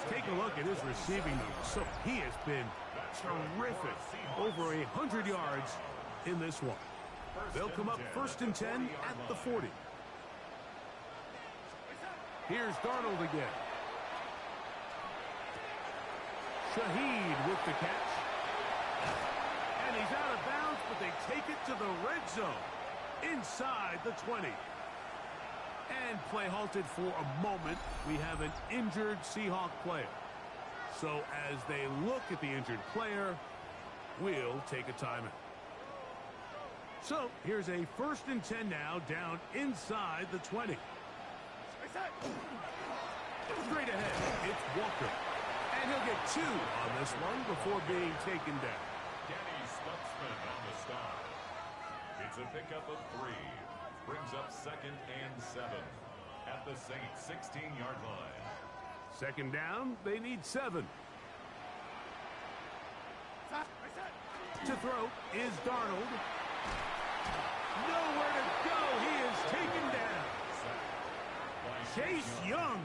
Take a look at his receiving numbers. So he has been terrific. Over 100 yards in this one. They'll come up 1st and 10 at the 40. Here's Darnold again. Shaheed with the catch. And he's out of bounds, but they take it to the red zone. Inside the 20. And play halted for a moment. We have an injured Seahawk player. So as they look at the injured player, we'll take a timeout. So here's a 1st and 10 now, down inside the 20. Straight ahead, it's Walker. And he'll get 2 on this one before being taken down. Danny Stutzman on the stop. It's a pickup of 3. Brings up 2nd and 7 at the Saints 16-yard line. Second down, they need 7. To throw is Darnold. Nowhere to go. He is taken down. Chase Young.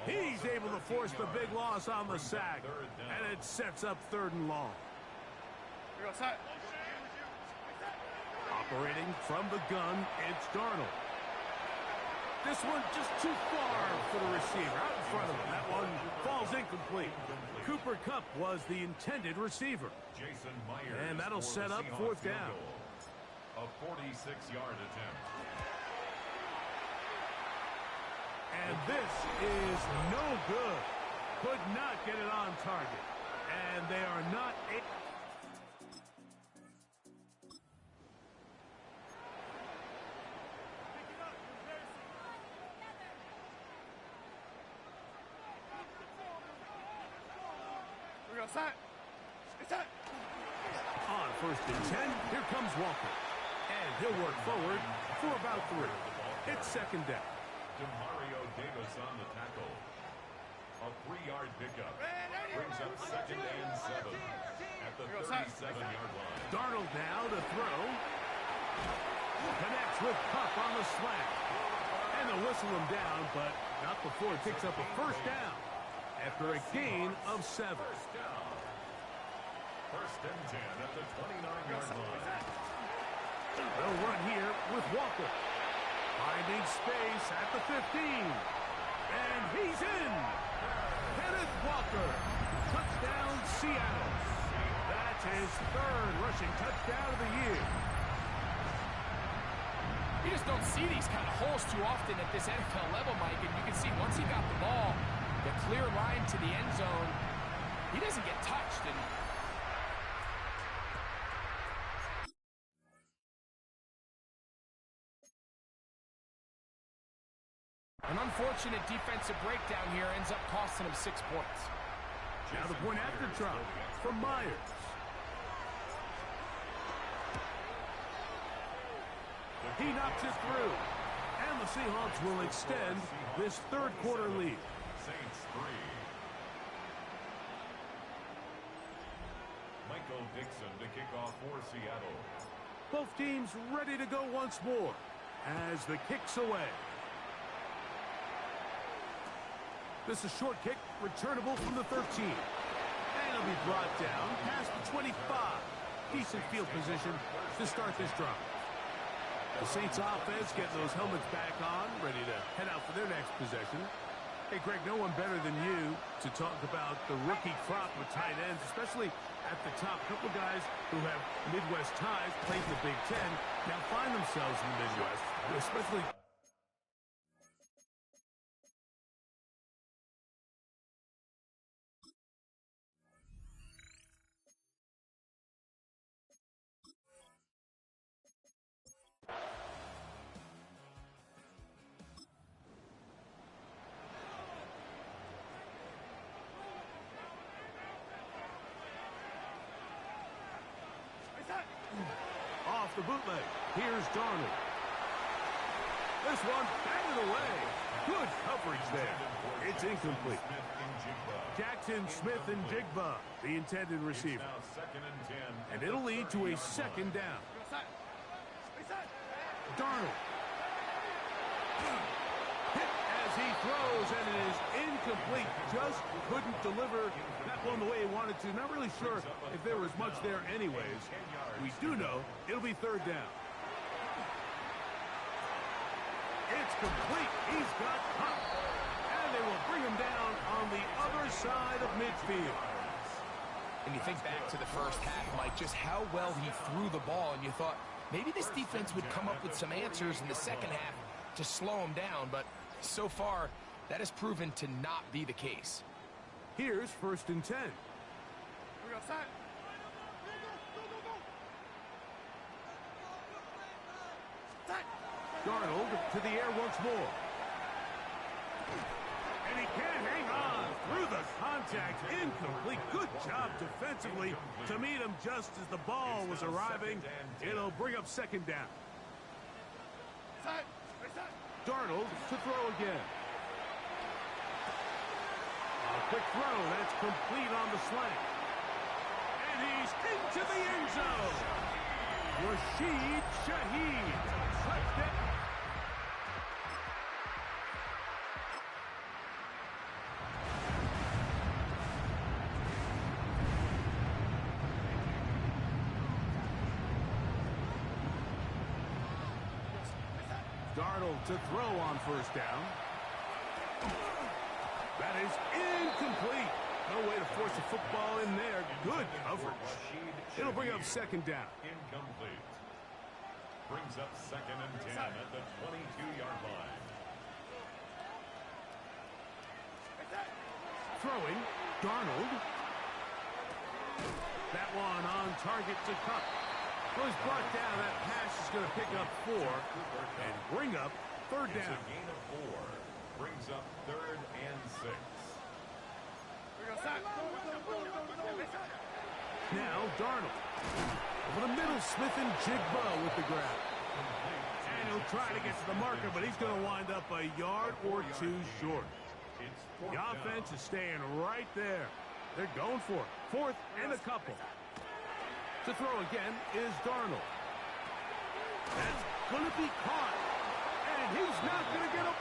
He's able to force the big loss on the sack. And it sets up 3rd and long. Operating from the gun, it's Darnold. This one just too far for the receiver. Out in front of him. That one falls incomplete. Cooper Kupp was the intended receiver. Jason Myers, and that'll set up Seahawks 4th down. A 46-yard attempt. And this is no good. Could not get it on target. And they are not able. On 1st and 10, here comes Walker. And he'll work forward for about 3. It's 2nd down. Demario Davis on the tackle. A 3-yard pickup. Brings up 2nd and 7 at the 37-yard line. Darnold now to throw. Connects with Kupp on the slant. And they'll whistle him down, but not before it picks up a 1st down after a gain of 7. 1st and 10 at the 29-yard line. They'll run here with Walker. Finding space at the 15. And he's in. Kenneth Walker. Touchdown, Seattle. That's his 3rd rushing touchdown of the year. You just don't see these kind of holes too often at this NFL level, Mike. And you can see once he got the ball, the clear line to the end zone, he doesn't get touched. And an unfortunate defensive breakdown here ends up costing him 6 points. Now the point after try from Myers. He knocks it through. And the Seahawks will extend this 3rd quarter lead. Saints 3. Michael Dixon to kick off for Seattle. Both teams ready to go once more as the kick's away. This is a short kick, returnable from the 13. And to be brought down past the 25. Decent field position to start this drive. The Saints offense getting those helmets back on, ready to head out for their next possession. Hey, Greg, no one better than you to talk about the rookie crop of tight ends, especially at the top. A couple of guys who have Midwest ties, played in the Big Ten, now find themselves in the Midwest, especially... Off the bootleg. Here's Darnold. This one batted away. Good coverage there. It's incomplete. Jackson, Smith, and Jigba, the intended receiver. And it'll lead to a second down. Darnold. Hit as he throws, and it is incomplete. Just couldn't deliver that one the way he wanted to. Not really sure if there was much there anyways. We do know it'll be third down. It's complete. He's got Hunt. And they will bring him down on the other side of midfield. And you think back to the first half, Mike, just how well he threw the ball, and you thought maybe this defense would come up with some answers in the second half to slow him down, but so far that has proven to not be the case. Here's 1st and 10. Darnold to the air once more. And he can't hang on through the contact. Incomplete. Good job defensively to meet him just as the ball was arriving. It'll bring up second down. Darnold to throw again. A quick throw. That's complete on the slant. And he's into the end zone. Rashid Shaheed. Touchdown. Darnold to throw on first down. That is incomplete. No way to force the football in there. Good coverage. It'll bring up second down. Incomplete. Brings up 2nd and 10 at the 22-yard line. Throwing, Darnold. That one on target to Cup. Well, he's brought down. That pass is going to pick up 4 and bring up third down. It's a gain of 4. Brings up 3rd and 6. Now Darnold. Over the middle, Smith and Jigba with the grab. And he'll try to get to the marker, but he's going to wind up a yard or 2 short. The offense is staying right there. They're going for it. 4th and a couple. To throw again is Darnold. That's going to be caught. And he's not going to get up.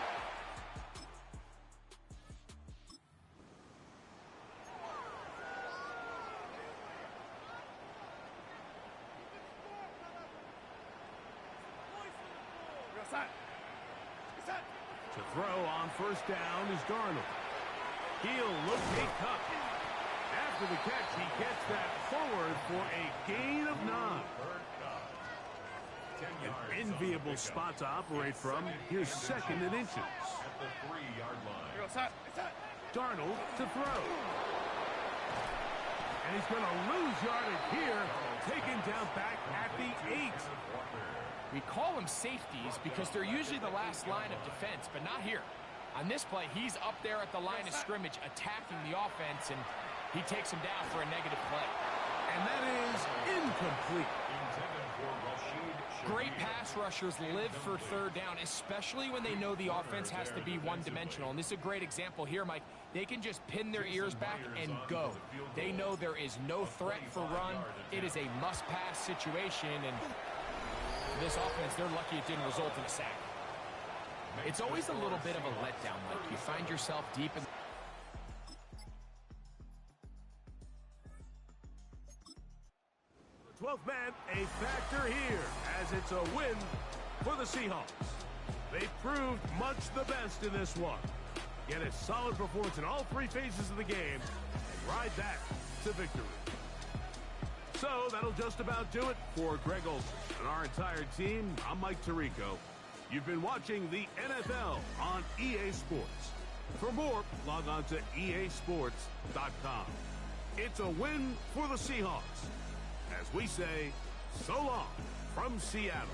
To throw on first down is Darnold. He'll locate Cup. After the catch, he gets that forward for a gain of 9. An enviable spot to operate from. Here's 2nd and inches. At the 3-yard line. Darnold to throw. And he's going to lose yardage here. Taken down back at the 8. We call them safeties because they're usually the last line of defense, but not here. On this play, he's up there at the line of scrimmage attacking the offense, and he takes him down for a negative play. And that is incomplete. Great pass rushers live for third down, especially when they know the offense has to be one-dimensional. And this is a great example here, Mike. They can just pin their ears back and go. They know there is no threat for run. It is a must-pass situation, and this offense, they're lucky it didn't result in a sack. It's always a little bit of a letdown, Mike. You find yourself deep in... 12th man a factor here, as it's a win for the Seahawks. They proved much the best in this one. Get a solid performance in all three phases of the game and ride that to victory. So that'll just about do it for Greg Olson and our entire team. I'm Mike Tirico. You've been watching the NFL on EA Sports. For more, log on to easports.com. It's a win for the Seahawks. As we say, so long from Seattle.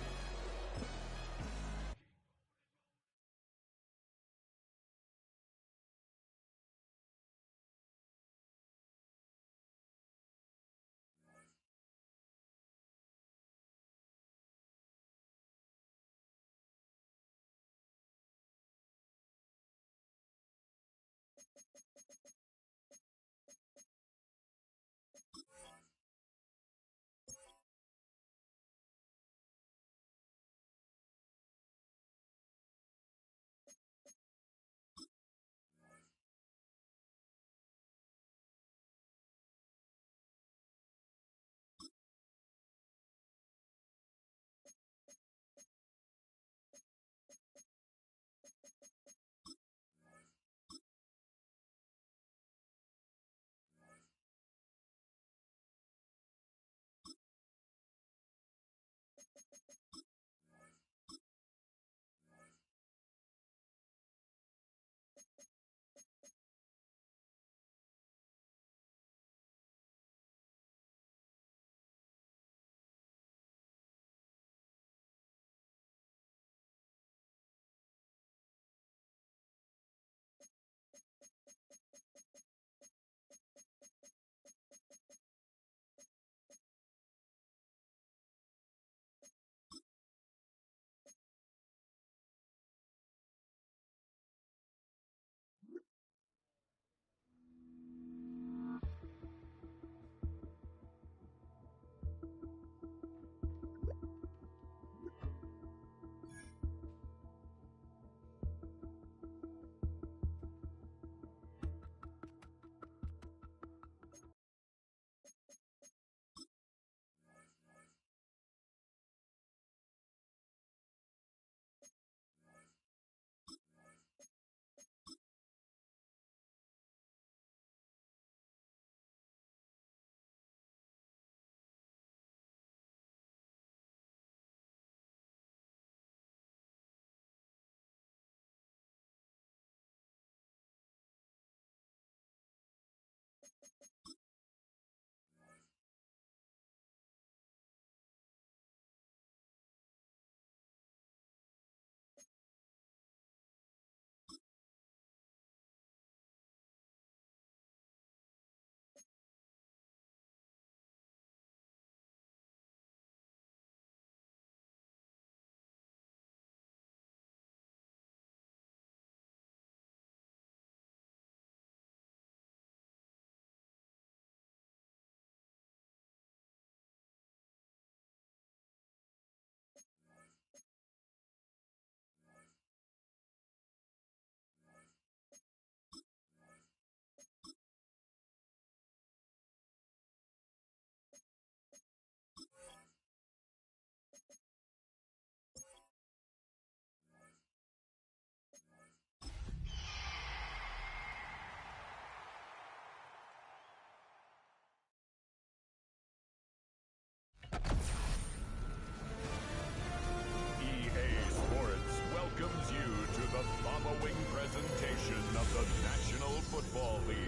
presentation of the National Football League.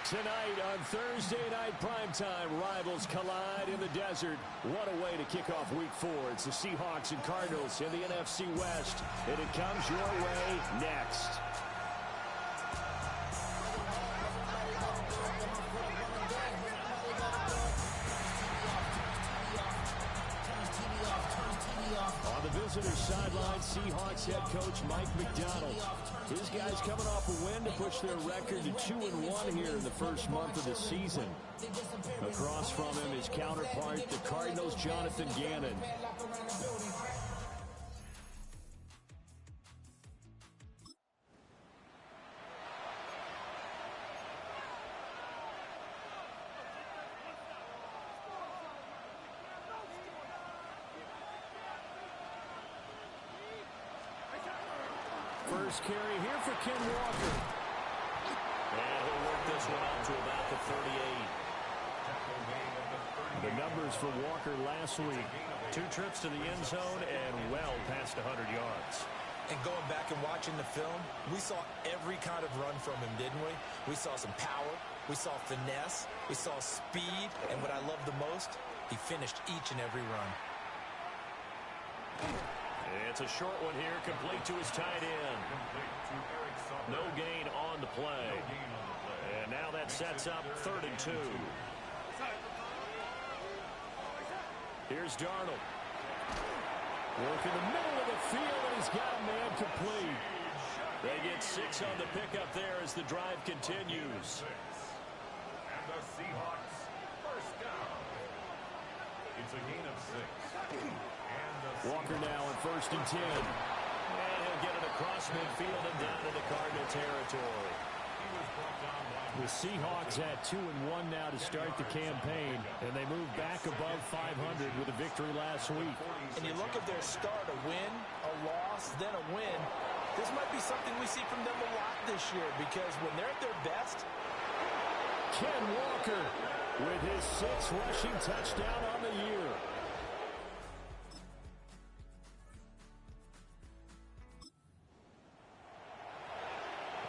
Tonight on Thursday Night Primetime, rivals collide in the desert. What a way to kick off Week 4. It's the Seahawks and Cardinals in the NFC West, and it comes your way next. On the visitor's sideline, Seahawks head coach Mike McDonald. His guys coming off a win to push their record to 2-1 here in the first month of the season. Across from him, his counterpart, the Cardinals' Jonathan Gannon. First carry here for Ken Walker. And he'll work this one out to about the 38. The numbers for Walker last week. 2 trips to the end zone and well past 100 yards. And going back and watching the film, we saw every kind of run from him, didn't we? We saw some power, we saw finesse, we saw speed, and what I love the most, he finished each and every run. It's a short one here, complete to his tight end. No gain on the play. And now that sets up 3rd and 2. Here's Darnold. Work in the middle of the field, and he's got a man complete. They get 6 on the pickup there as the drive continues. And the Seahawks first down. It's a gain of 6. Walker now in 1st and 10. And he'll get it across midfield and down into Cardinal territory. The Seahawks at 2-1 now to start the campaign, and they move back above 500 with a victory last week. And you look at their start, a win, a loss, then a win. This might be something we see from them a lot this year, because when they're at their best. Ken Walker with his 6th rushing touchdown on the year.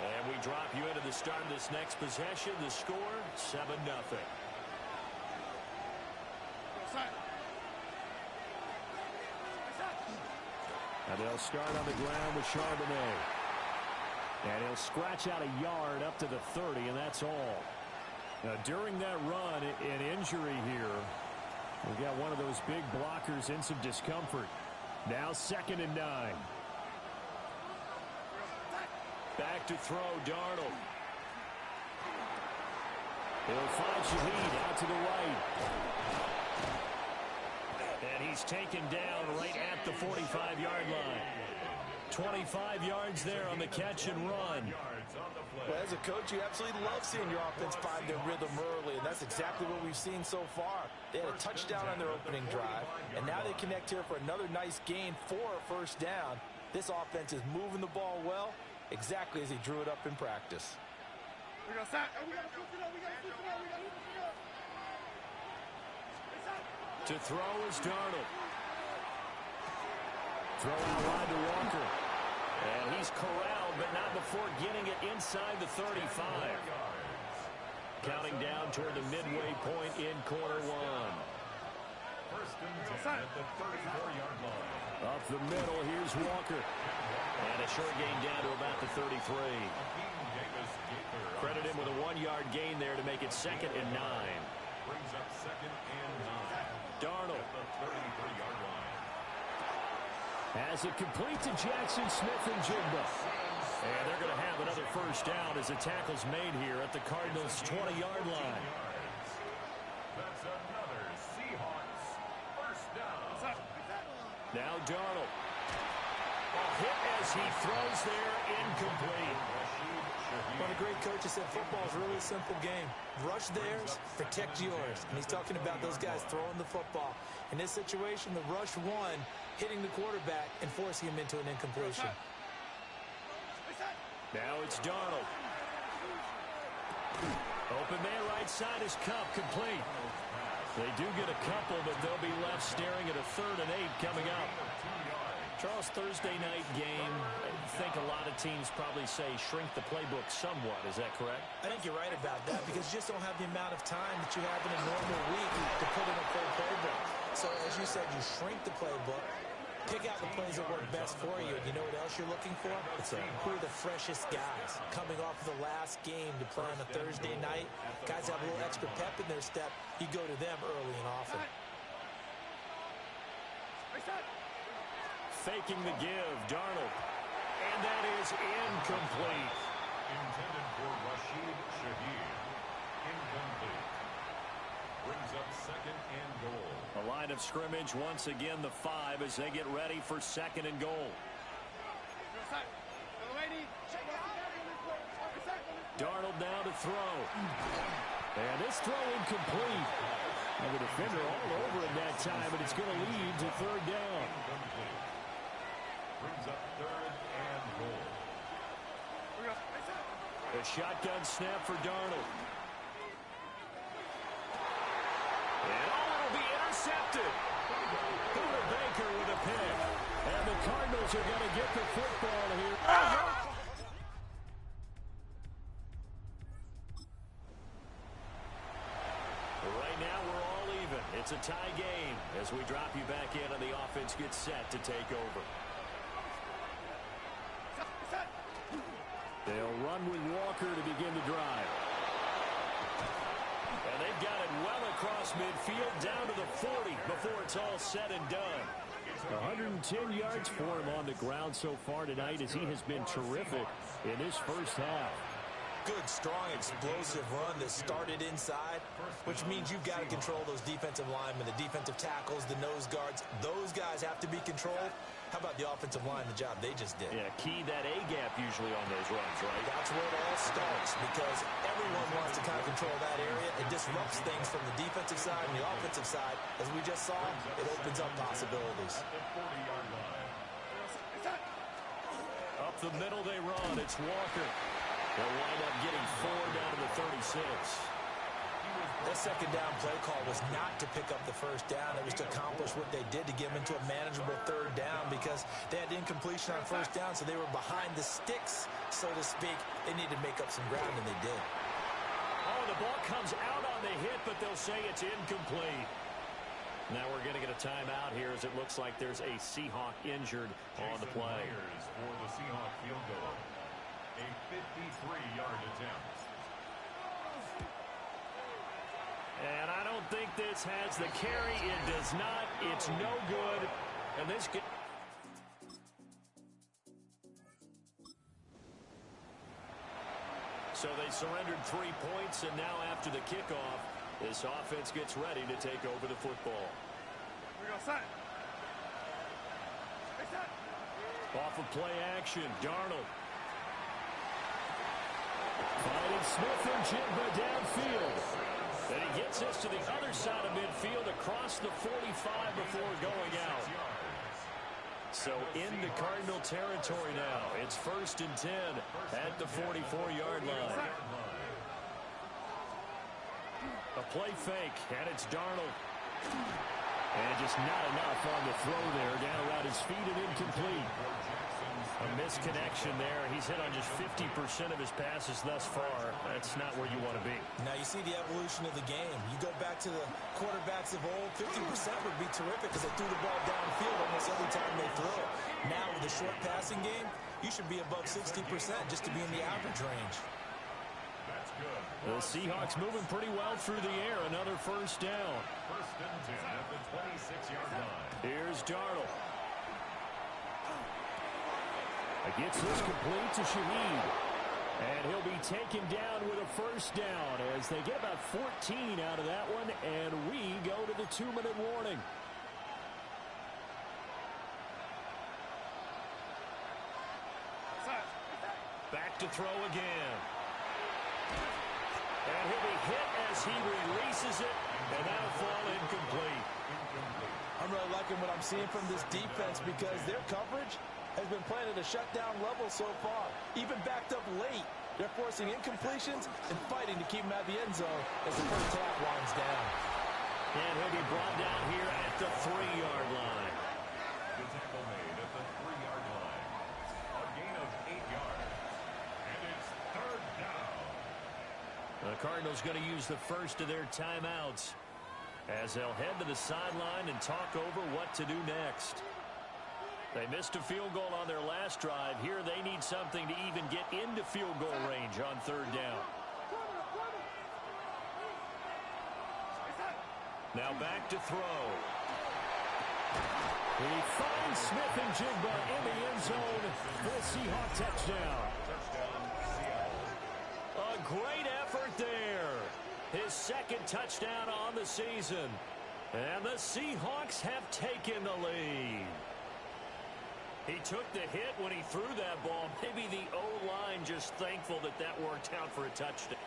And we drop you into the start of this next possession. The score, 7-0. And they'll start on the ground with Charbonnet. And he'll scratch out a yard up to the 30, and that's all. Now, during that run, an injury here. We've got one of those big blockers in some discomfort. Now 2nd and 9. Back to throw, Darnold. He'll find Shaheed out to the right. And he's taken down right at the 45-yard line. 25 yards there on the catch and run. Well, as a coach, you absolutely love seeing your offense find their rhythm early, and that's exactly what we've seen so far. They had a touchdown on their opening drive, and now they connect here for another nice gain for a 1st down. This offense is moving the ball well, exactly as he drew it up in practice. To throw is Darnold. Throw out wide to Walker. And he's corralled, but not before getting it inside the 35. Counting down toward the midway point in quarter 1. First and 10 at the 34-yard line. Up the middle, here's Walker. And a short gain down to about the 33. Credit him with a 1-yard gain there to make it 2nd and 9. Brings up 2nd and 9. Darnold. At the 33-yard line. Has it complete to Jackson Smith and Jigba. And they're going to have another 1st down as the tackle's made here at the Cardinals' 20-yard line. That's another Seahawks first down. Now Darnold. A hit as he throws there, incomplete. What a great coach has said, football is really a simple game. Rush theirs, protect yours. And he's talking about those guys throwing the football. In this situation, the rush won, hitting the quarterback and forcing him into an incompletion. Now it's Darnold. Open man right side is Cup, complete. They do get a couple, but they'll be left staring at a 3rd and 8 coming up. Charles, Thursday night game, I think a lot of teams probably say shrink the playbook somewhat. Is that correct? I think you're right about that, because you just don't have the amount of time that you have in a normal week to put in a full playbook. So as you said, you shrink the playbook, pick out the plays that work best for you. You know what else you're looking for? Who are the freshest guys coming off of the last game to play on a Thursday night? Guys have a little extra pep in their step. You go to them early and often. Faking the give, Darnold. And that is incomplete. Intended for Rashid Shaheed. Incomplete. Brings up 2nd and goal. A line of scrimmage, once again the 5 as they get ready for 2nd and goal. Darnold now to throw. And this throw incomplete. And the defender all over it that time, but it's going to lead to 3rd down. Brings up 3rd and goal. A shotgun snap for Darnold. And it'll be intercepted. Buda Baker with a pick. And the Cardinals are going to get the football here. Right now, we're all even. It's a tie game as we drop you back in and the offense gets set to take over. They'll run with Walker to begin the drive. And they've got it well across midfield down to the 40 before it's all said and done. 110 yards for him on the ground so far tonight as he has been terrific in his first half. Good, strong, explosive run that started inside, which means you've got to control those defensive linemen, the defensive tackles, the nose guards. Those guys have to be controlled. How about the offensive line, the job they just did? Yeah, key that A-gap usually on those runs, right? That's where it all starts because everyone wants to kind of control that area. It disrupts things from the defensive side and the offensive side. As we just saw, it opens up possibilities. Up the middle they run. It's Walker. They'll wind up getting 4 down to the 36. That second down play call was not to pick up the first down. It was to accomplish what they did to get them into a manageable third down because they had incompletion on first down, so they were behind the sticks, so to speak. They needed to make up some ground, and they did. Oh, the ball comes out on the hit, but they'll say it's incomplete. Now we're going to get a timeout here as it looks like there's a Seahawk injured on the play. For the Seahawk field goal. A 53-yard attempt. And I don't think this has the carry. It does not. It's no good. And this get. So they surrendered 3 points, and now after the kickoff, this offense gets ready to take over the football. Off of play action, Darnold. Finding Smith and Jigba downfield. And he gets this to the other side of midfield across the 45 before going out. So into Cardinal territory now. It's 1st and 10 at the 44-yard line. A play fake, and it's Darnold. And just not enough on the throw there. Down around his feet and incomplete. A misconnection there. He's hit on just 50% of his passes thus far. That's not where you want to be. Now you see the evolution of the game. You go back to the quarterbacks of old, 50% would be terrific because they threw the ball downfield almost every time they threw it. Now with the short passing game, you should be above 60% just to be in the average range. That's good. The Seahawks moving pretty well through the air. Another first down. 1st and 10 at the 26-yard line. Here's Darnold. Gets this complete to Shaheed. And he'll be taken down with a first down as they get about 14 out of that one, and we go to the 2-minute warning. Back to throw again. And he'll be hit as he releases it, and that'll fall incomplete. I'm really liking what I'm seeing from this defense because their coverage has been playing at a shutdown level so far. Even backed up late, they're forcing incompletions and fighting to keep them out of the end zone as the first half winds down. And he'll be brought down here at the 3-yard line. The tackle made at the 3-yard line. A gain of 8 yards. And it's 3rd down. The Cardinals going to use the first of their timeouts as they'll head to the sideline and talk over what to do next. They missed a field goal on their last drive. Here they need something to even get into field goal range on 3rd down. Now back to throw. He finds Smith and Jigba in the end zone for a Seahawk touchdown. A great effort there. His 2nd touchdown on the season. And the Seahawks have taken the lead. He took the hit when he threw that ball. Maybe the O-line just thankful that that worked out for a touchdown.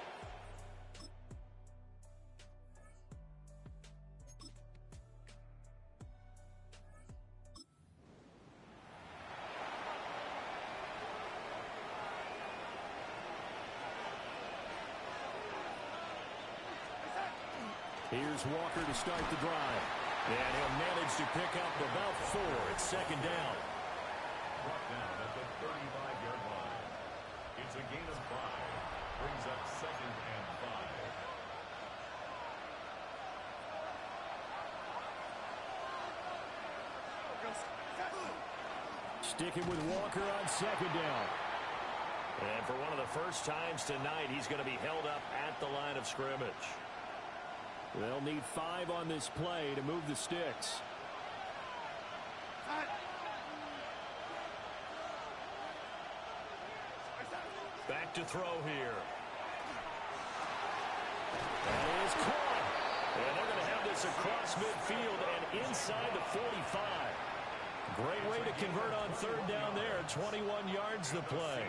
Here's Walker to start the drive. And he'll manage to pick up about 4. It's second down. Brought down at the 35-yard line. It's a gain of 5. Brings up second and 5. Sticking with Walker on second down. And for one of the first times tonight, he's going to be held up at the line of scrimmage. They'll need 5 on this play to move the sticks. Back to throw here. That is caught. And they're going to have this across midfield and inside the 45. Great way to convert on third down there. 21 yards to play.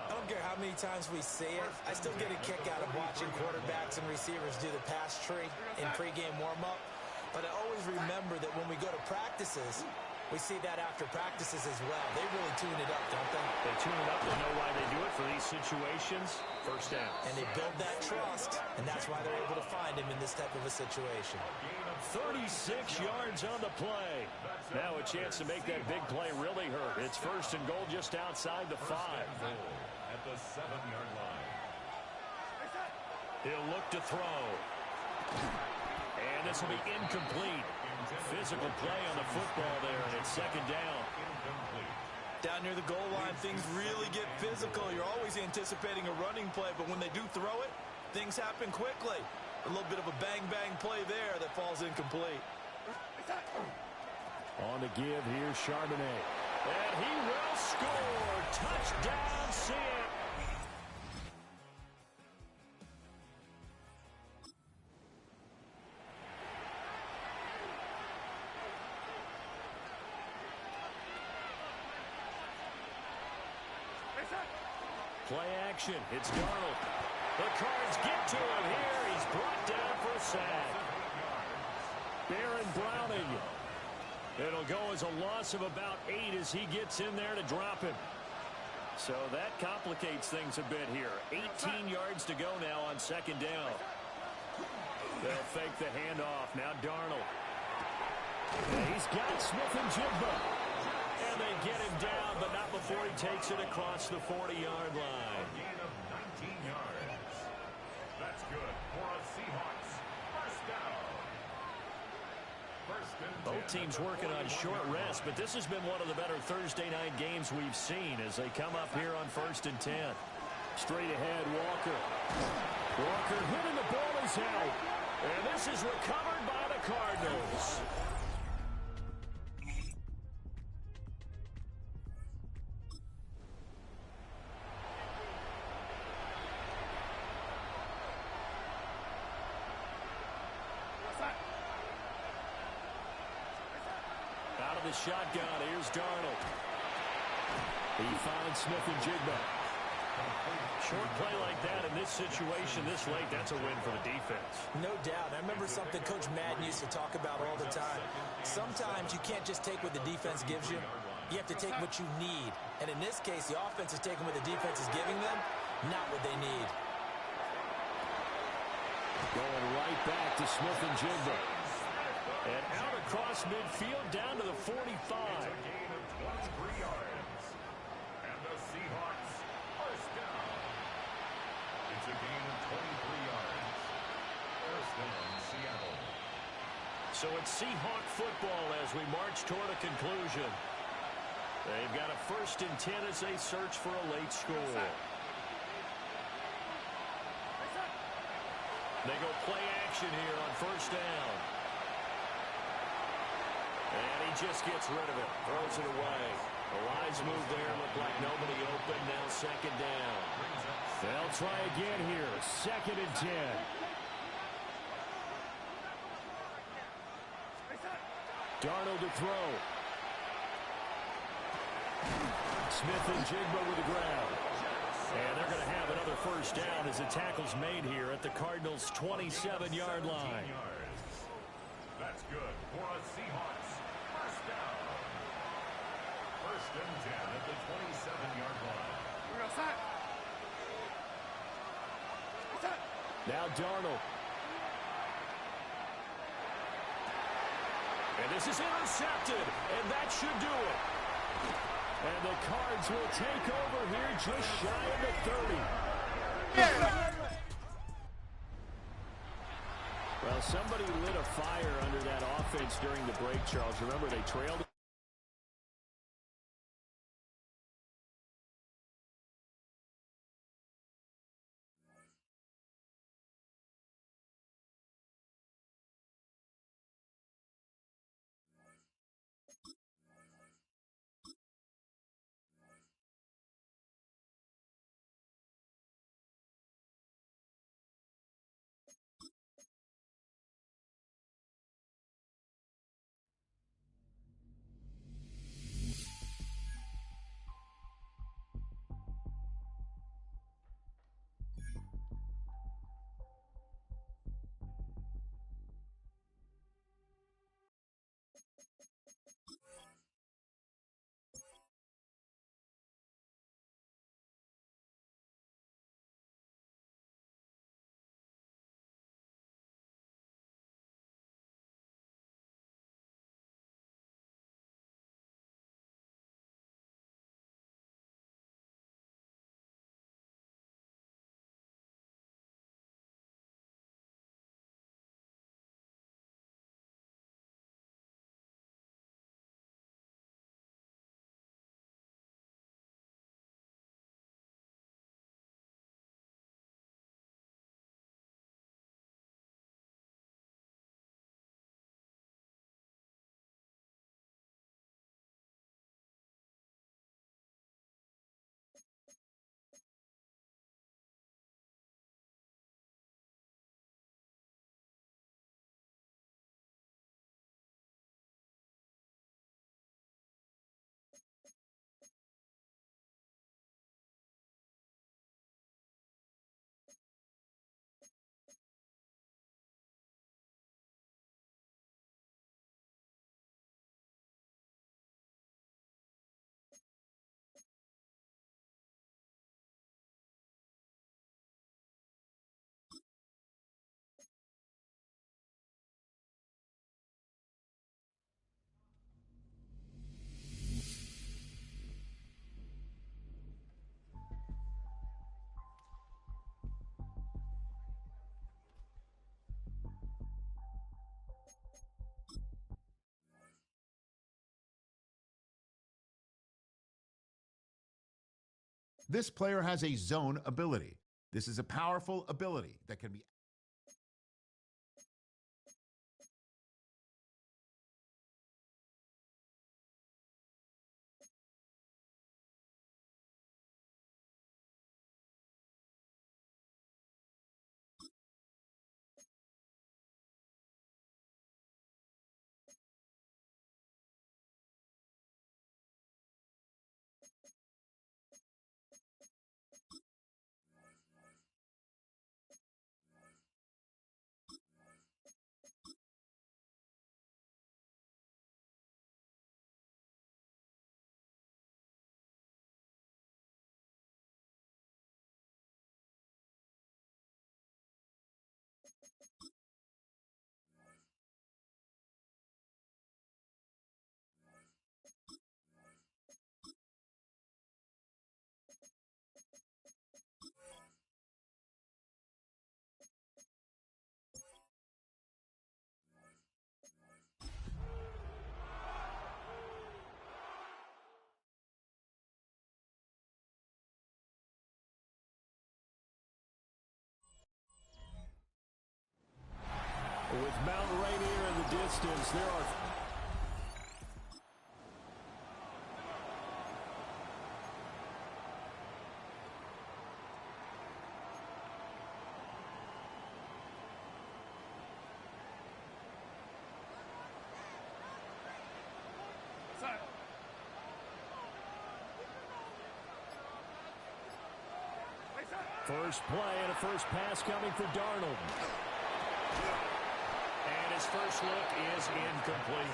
I don't care how many times we see it. I still get a kick out of watching quarterbacks and receivers do the pass tree in pregame warm-up. But I always remember that when we go to practices, we see that after practices as well. They really tune it up, don't they? They tune it up. They know why they do it for these situations. First down. And they build that trust, and that's why they're able to find him in this type of a situation. 36 yards on the play. Now a chance to make that big play really hurt. It's first and goal just outside the 5. At the 7-yard line. He'll look to throw. And this will be incomplete. Physical play on the football there, and it's second down. Down near the goal line, things really get physical. You're always anticipating a running play, but when they do throw it, things happen quickly. A little bit of a bang-bang play there that falls incomplete. On the give, here's Charbonnet. And he will score. Touchdown, Seattle. Play action. It's Darnold. The Cards get to him here. He's brought down for a sack. Baron Browning. It'll go as a loss of about 8 as he gets in there to drop him. So that complicates things a bit here. 18 yards to go now on second down. They'll fake the handoff. Now Darnold. He's got Smith and Jigba. And they get him down, but not before he takes it across the 40-yard line. A gain of 19 yards. That's good for a Seahawks first down. First and 10. Both teams working on short rest, but this has been one of the better Thursday night games we've seen as they come up here on first and 10. Straight ahead, Walker. Walker hitting the ball is out. And this is recovered by the Cardinals. Out of the shotgun, here's Darnold. He finds Smith and Jigba. Short play like that in this situation this late, that's a win for the defense. No doubt. I remember something Coach Madden used to talk about all the time. Sometimes you can't just take what the defense gives you. You have to take what you need. And in this case, the offense is taking what the defense is giving them, not what they need. Going right back to Smith and Jigba. And out across midfield down to the 45. It's a gain of 23 yards. And the Seahawks first down. It's a gain of 23 yards. First down, Seattle. So it's Seahawk football as we march toward a conclusion. They've got a first and 10 as they search for a late score. They go play action here on first down. And he just gets rid of it. Throws it away. The lines move there. Look like nobody open. Now second down. They'll try again here. Second and 10. Darnold to throw. Smith and Jigba with the grab. And they're going to have another first down as the tackle's made here at the Cardinals' 27-yard line. That's good for a Seahawks first down. First and 10 at the 27-yard line. Now Darnold. And this is intercepted, and that should do it. And the Cards will take over here just shy of the 30. Well, somebody lit a fire under that offense during the break, Charles. Remember, they trailed. This player has a zone ability. This is a powerful ability that can be With Mount Rainier in the distance, there are... First play and a first pass coming for Darnold. And his first look is incomplete.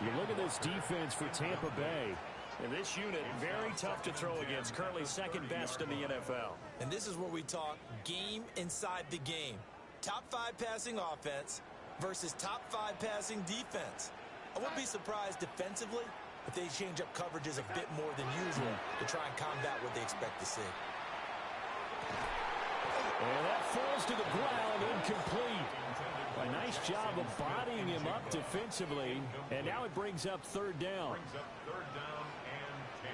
You look at this defense for Tampa Bay. And this unit, very tough to throw against, currently second best in the NFL. And this is where we talk game inside the game. Top 5 passing offense, versus top 5 passing defense. I wouldn't be surprised defensively if they change up coverages a bit more than usual to try and combat what they expect to see. And that falls to the ground, incomplete. A nice job of bodying him up defensively, and now it brings up third down. and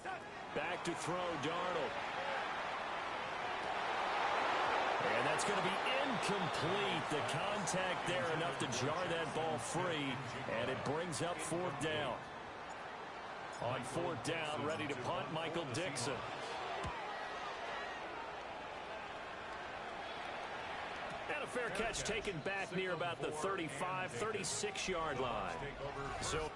10. Back to throw, Darnold. And that's going to be incomplete. The contact there enough to jar that ball free, and it brings up fourth down. On fourth down, ready to punt, Michael Dixon. And a fair catch taken back near about the 35, 36-yard line. So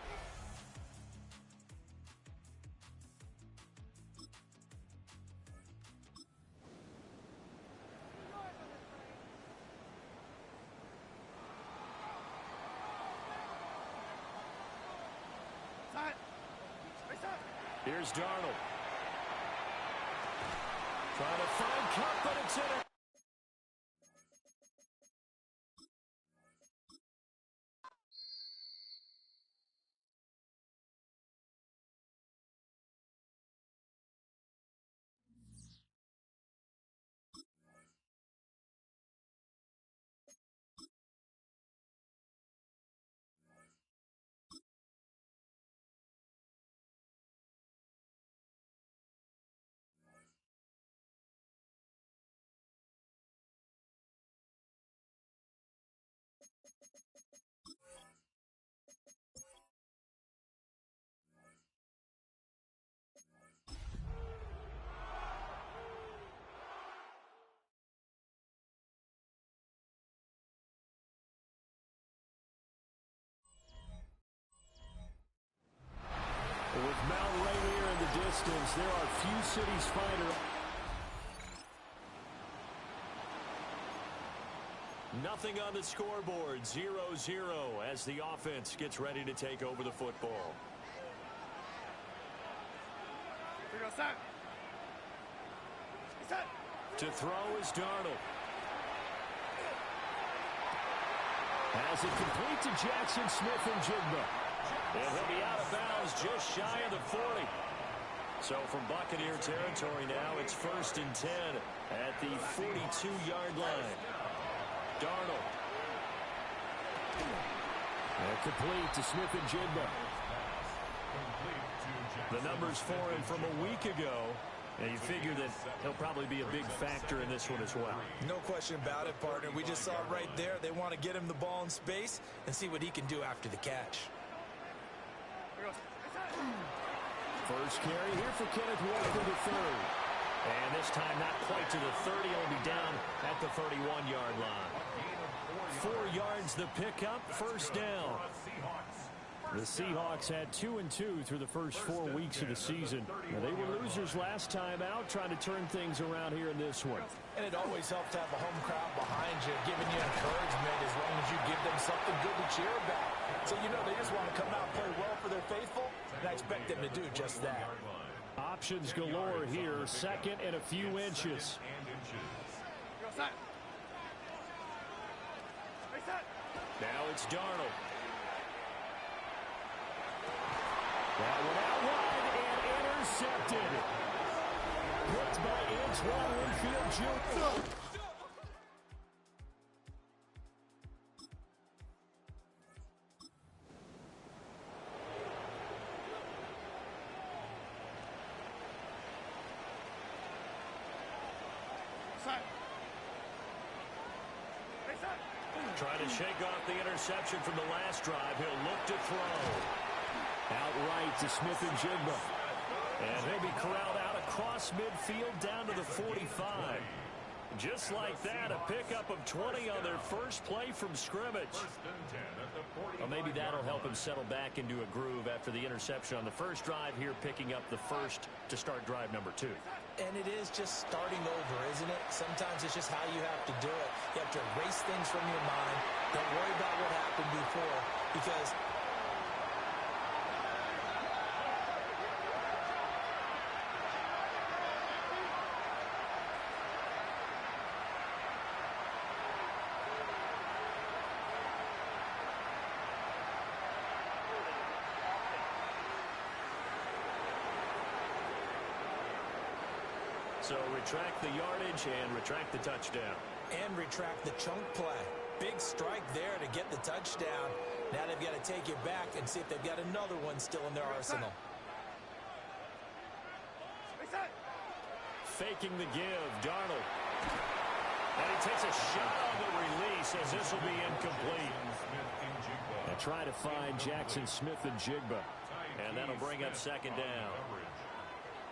here's Darnold. Trying to find Cup, but it's in it. With Mount Rainier in the distance, there are few cities fighter. Nothing on the scoreboard, 0-0 as the offense gets ready to take over the football. To throw is Darnold. Has it complete to Jackson Smith and Jigba. And he'll be out of bounds just shy of the 40. So from Buccaneer territory now, it's 1st and 10 at the 42-yard line. Darnold. And complete to Smith and Jigba. The numbers for him from a week ago. And you figure that he'll probably be a big factor in this one as well. No question about it, partner. We just saw it right there. They want to get him the ball in space and see what he can do after the catch. First carry here for Kenneth Walker, the third. And this time not quite to the 30. He'll be down at the 31-yard line. 4 yards the pickup, first down. The Seahawks had 2-2 through the first 4 weeks of the season. Now, they were losers last time out, trying to turn things around here in this one. And it always helps to have a home crowd behind you, giving you encouragement as long as you give them something good to cheer about. So, you know, they just want to come out and play well for their faithful, and I expect them to do just that. Options galore here, second and a few inches. Now it's Darnold. That one out wide and intercepted. Picked by Antoine Winfield Jr. Trying to shake off the interception from the last drive. He'll look to throw. Outright to Smith and Jigba. And he'll be corralled out across midfield down to the 45. Just like that, a pickup of 20 on their first play from scrimmage. Well, maybe that'll help him settle back into a groove after the interception on the first drive here, picking up the first to start drive number 2. And it is just starting over, isn't it? Sometimes it's just how you have to do it. You have to erase things from your mind. Don't worry about what happened before, because So retract the yardage and retract the touchdown. And retract the chunk play. Big strike there to get the touchdown. Now they've got to take it back and see if they've got another one still in their arsenal. Faking the give, Darnold. And he takes a shot on the release as this will be incomplete. And try to find Jackson Smith and Jigba. And that'll bring up second down.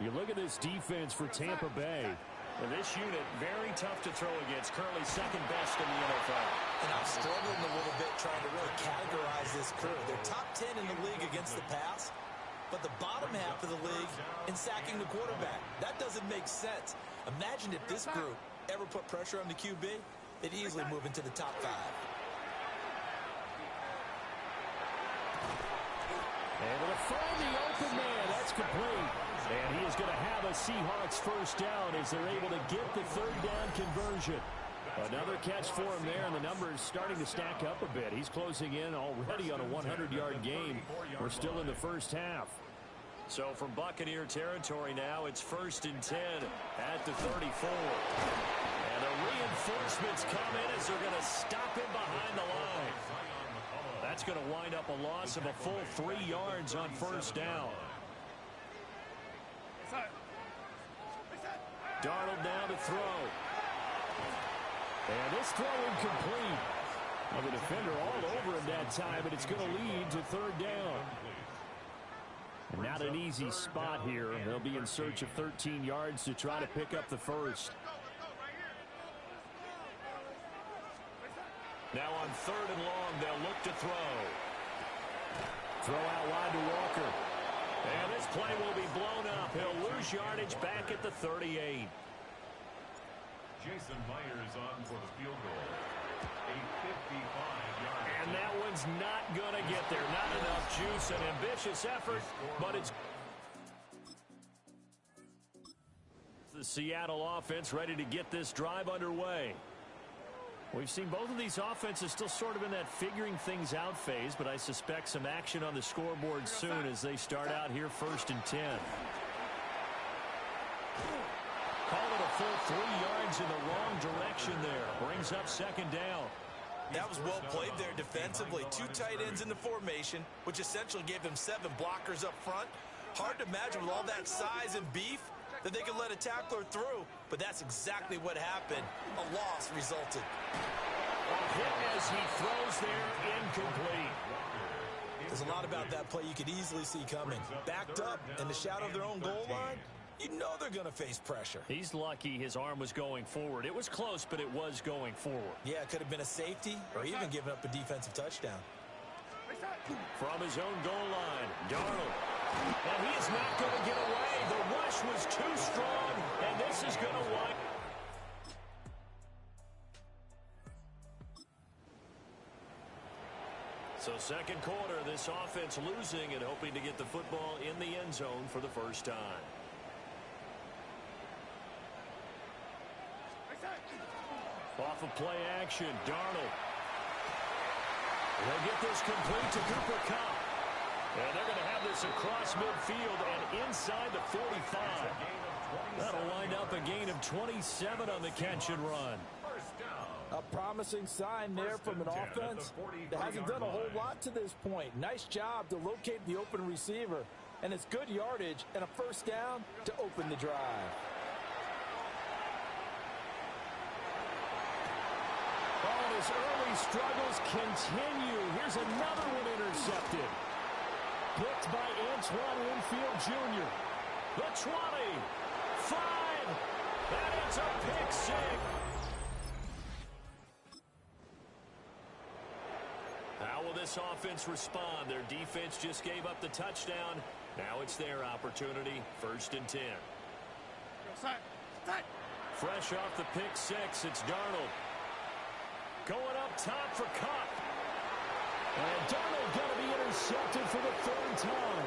You look at this defense for Tampa Bay. And this unit, very tough to throw against. Currently second best in the NFL. And I'm struggling a little bit trying to really categorize this crew. They're top 10 in the league against the pass, but the bottom half of the league in sacking the quarterback. That doesn't make sense. Imagine if this group ever put pressure on the QB, they'd easily move into the top 5. Able to find the open man. That's complete. And he is going to have a Seahawks first down as they're able to get the third down conversion. Another catch for him there, and the numbers starting to stack up a bit. He's closing in already on a 100-yard game. We're still in the first half. So from Buccaneer territory now, it's 1st and 10 at the 34. And the reinforcements come in as they're going to stop him behind the line. That's going to wind up a loss of a full 3 yards on first down. Darnold now to throw. And this throw incomplete. Well, the defender all over him that time, but it's going to lead to third down. And not an easy spot here. They'll be in search of 13 yards to try to pick up the first. Now on 3rd and long, they'll look to throw. Throw out wide to Walker. And this play will be blown up. He'll lose yardage back at the 38. Jason Myers on for the field goal. A 55-yard. And that one's not going to get there. Not enough juice. An ambitious effort, but it's the Seattle offense ready to get this drive underway. We've seen both of these offenses still sort of in that figuring things out phase, but I suspect some action on the scoreboard soon as they start out here 1st and 10. Call it a full 3 yards in the wrong direction there. Brings up second down. That was well played there defensively. 2 tight ends in the formation, which essentially gave them 7 blockers up front. Hard to imagine with all that size and beef that they could let a tackler through, but that's exactly what happened. A loss resulted. A hit as he throws there, incomplete. There's a lot about that play you could easily see coming. Backed up in the shadow of their own goal line, you know they're going to face pressure. He's lucky his arm was going forward. It was close, but it was going forward. Yeah, it could have been a safety or even given up a defensive touchdown. From his own goal line, Darnold. And he is not going to get away. The rush was too strong, and this is going to wind. So second quarter, this offense losing and hoping to get the football in the end zone for the first time. Off of play action, Darnold. They'll get this complete to Cooper Kupp. And they're going to have this across midfield and inside the 45. That'll wind up a gain of 27 on the catch and run. A promising sign there from an offense that hasn't done a whole lot to this point. Nice job to locate the open receiver. And it's good yardage and a first down to open the drive. Oh, and his early struggles continue. Here's another one intercepted. Picked by Antoine Winfield Jr. The 20, 5, and it's a pick six. How will this offense respond? Their defense just gave up the touchdown. Now it's their opportunity, 1st and 10. Fresh off the pick six, it's Darnold. Going up top for Kupp. And Darnold going to be intercepted for the 3rd time.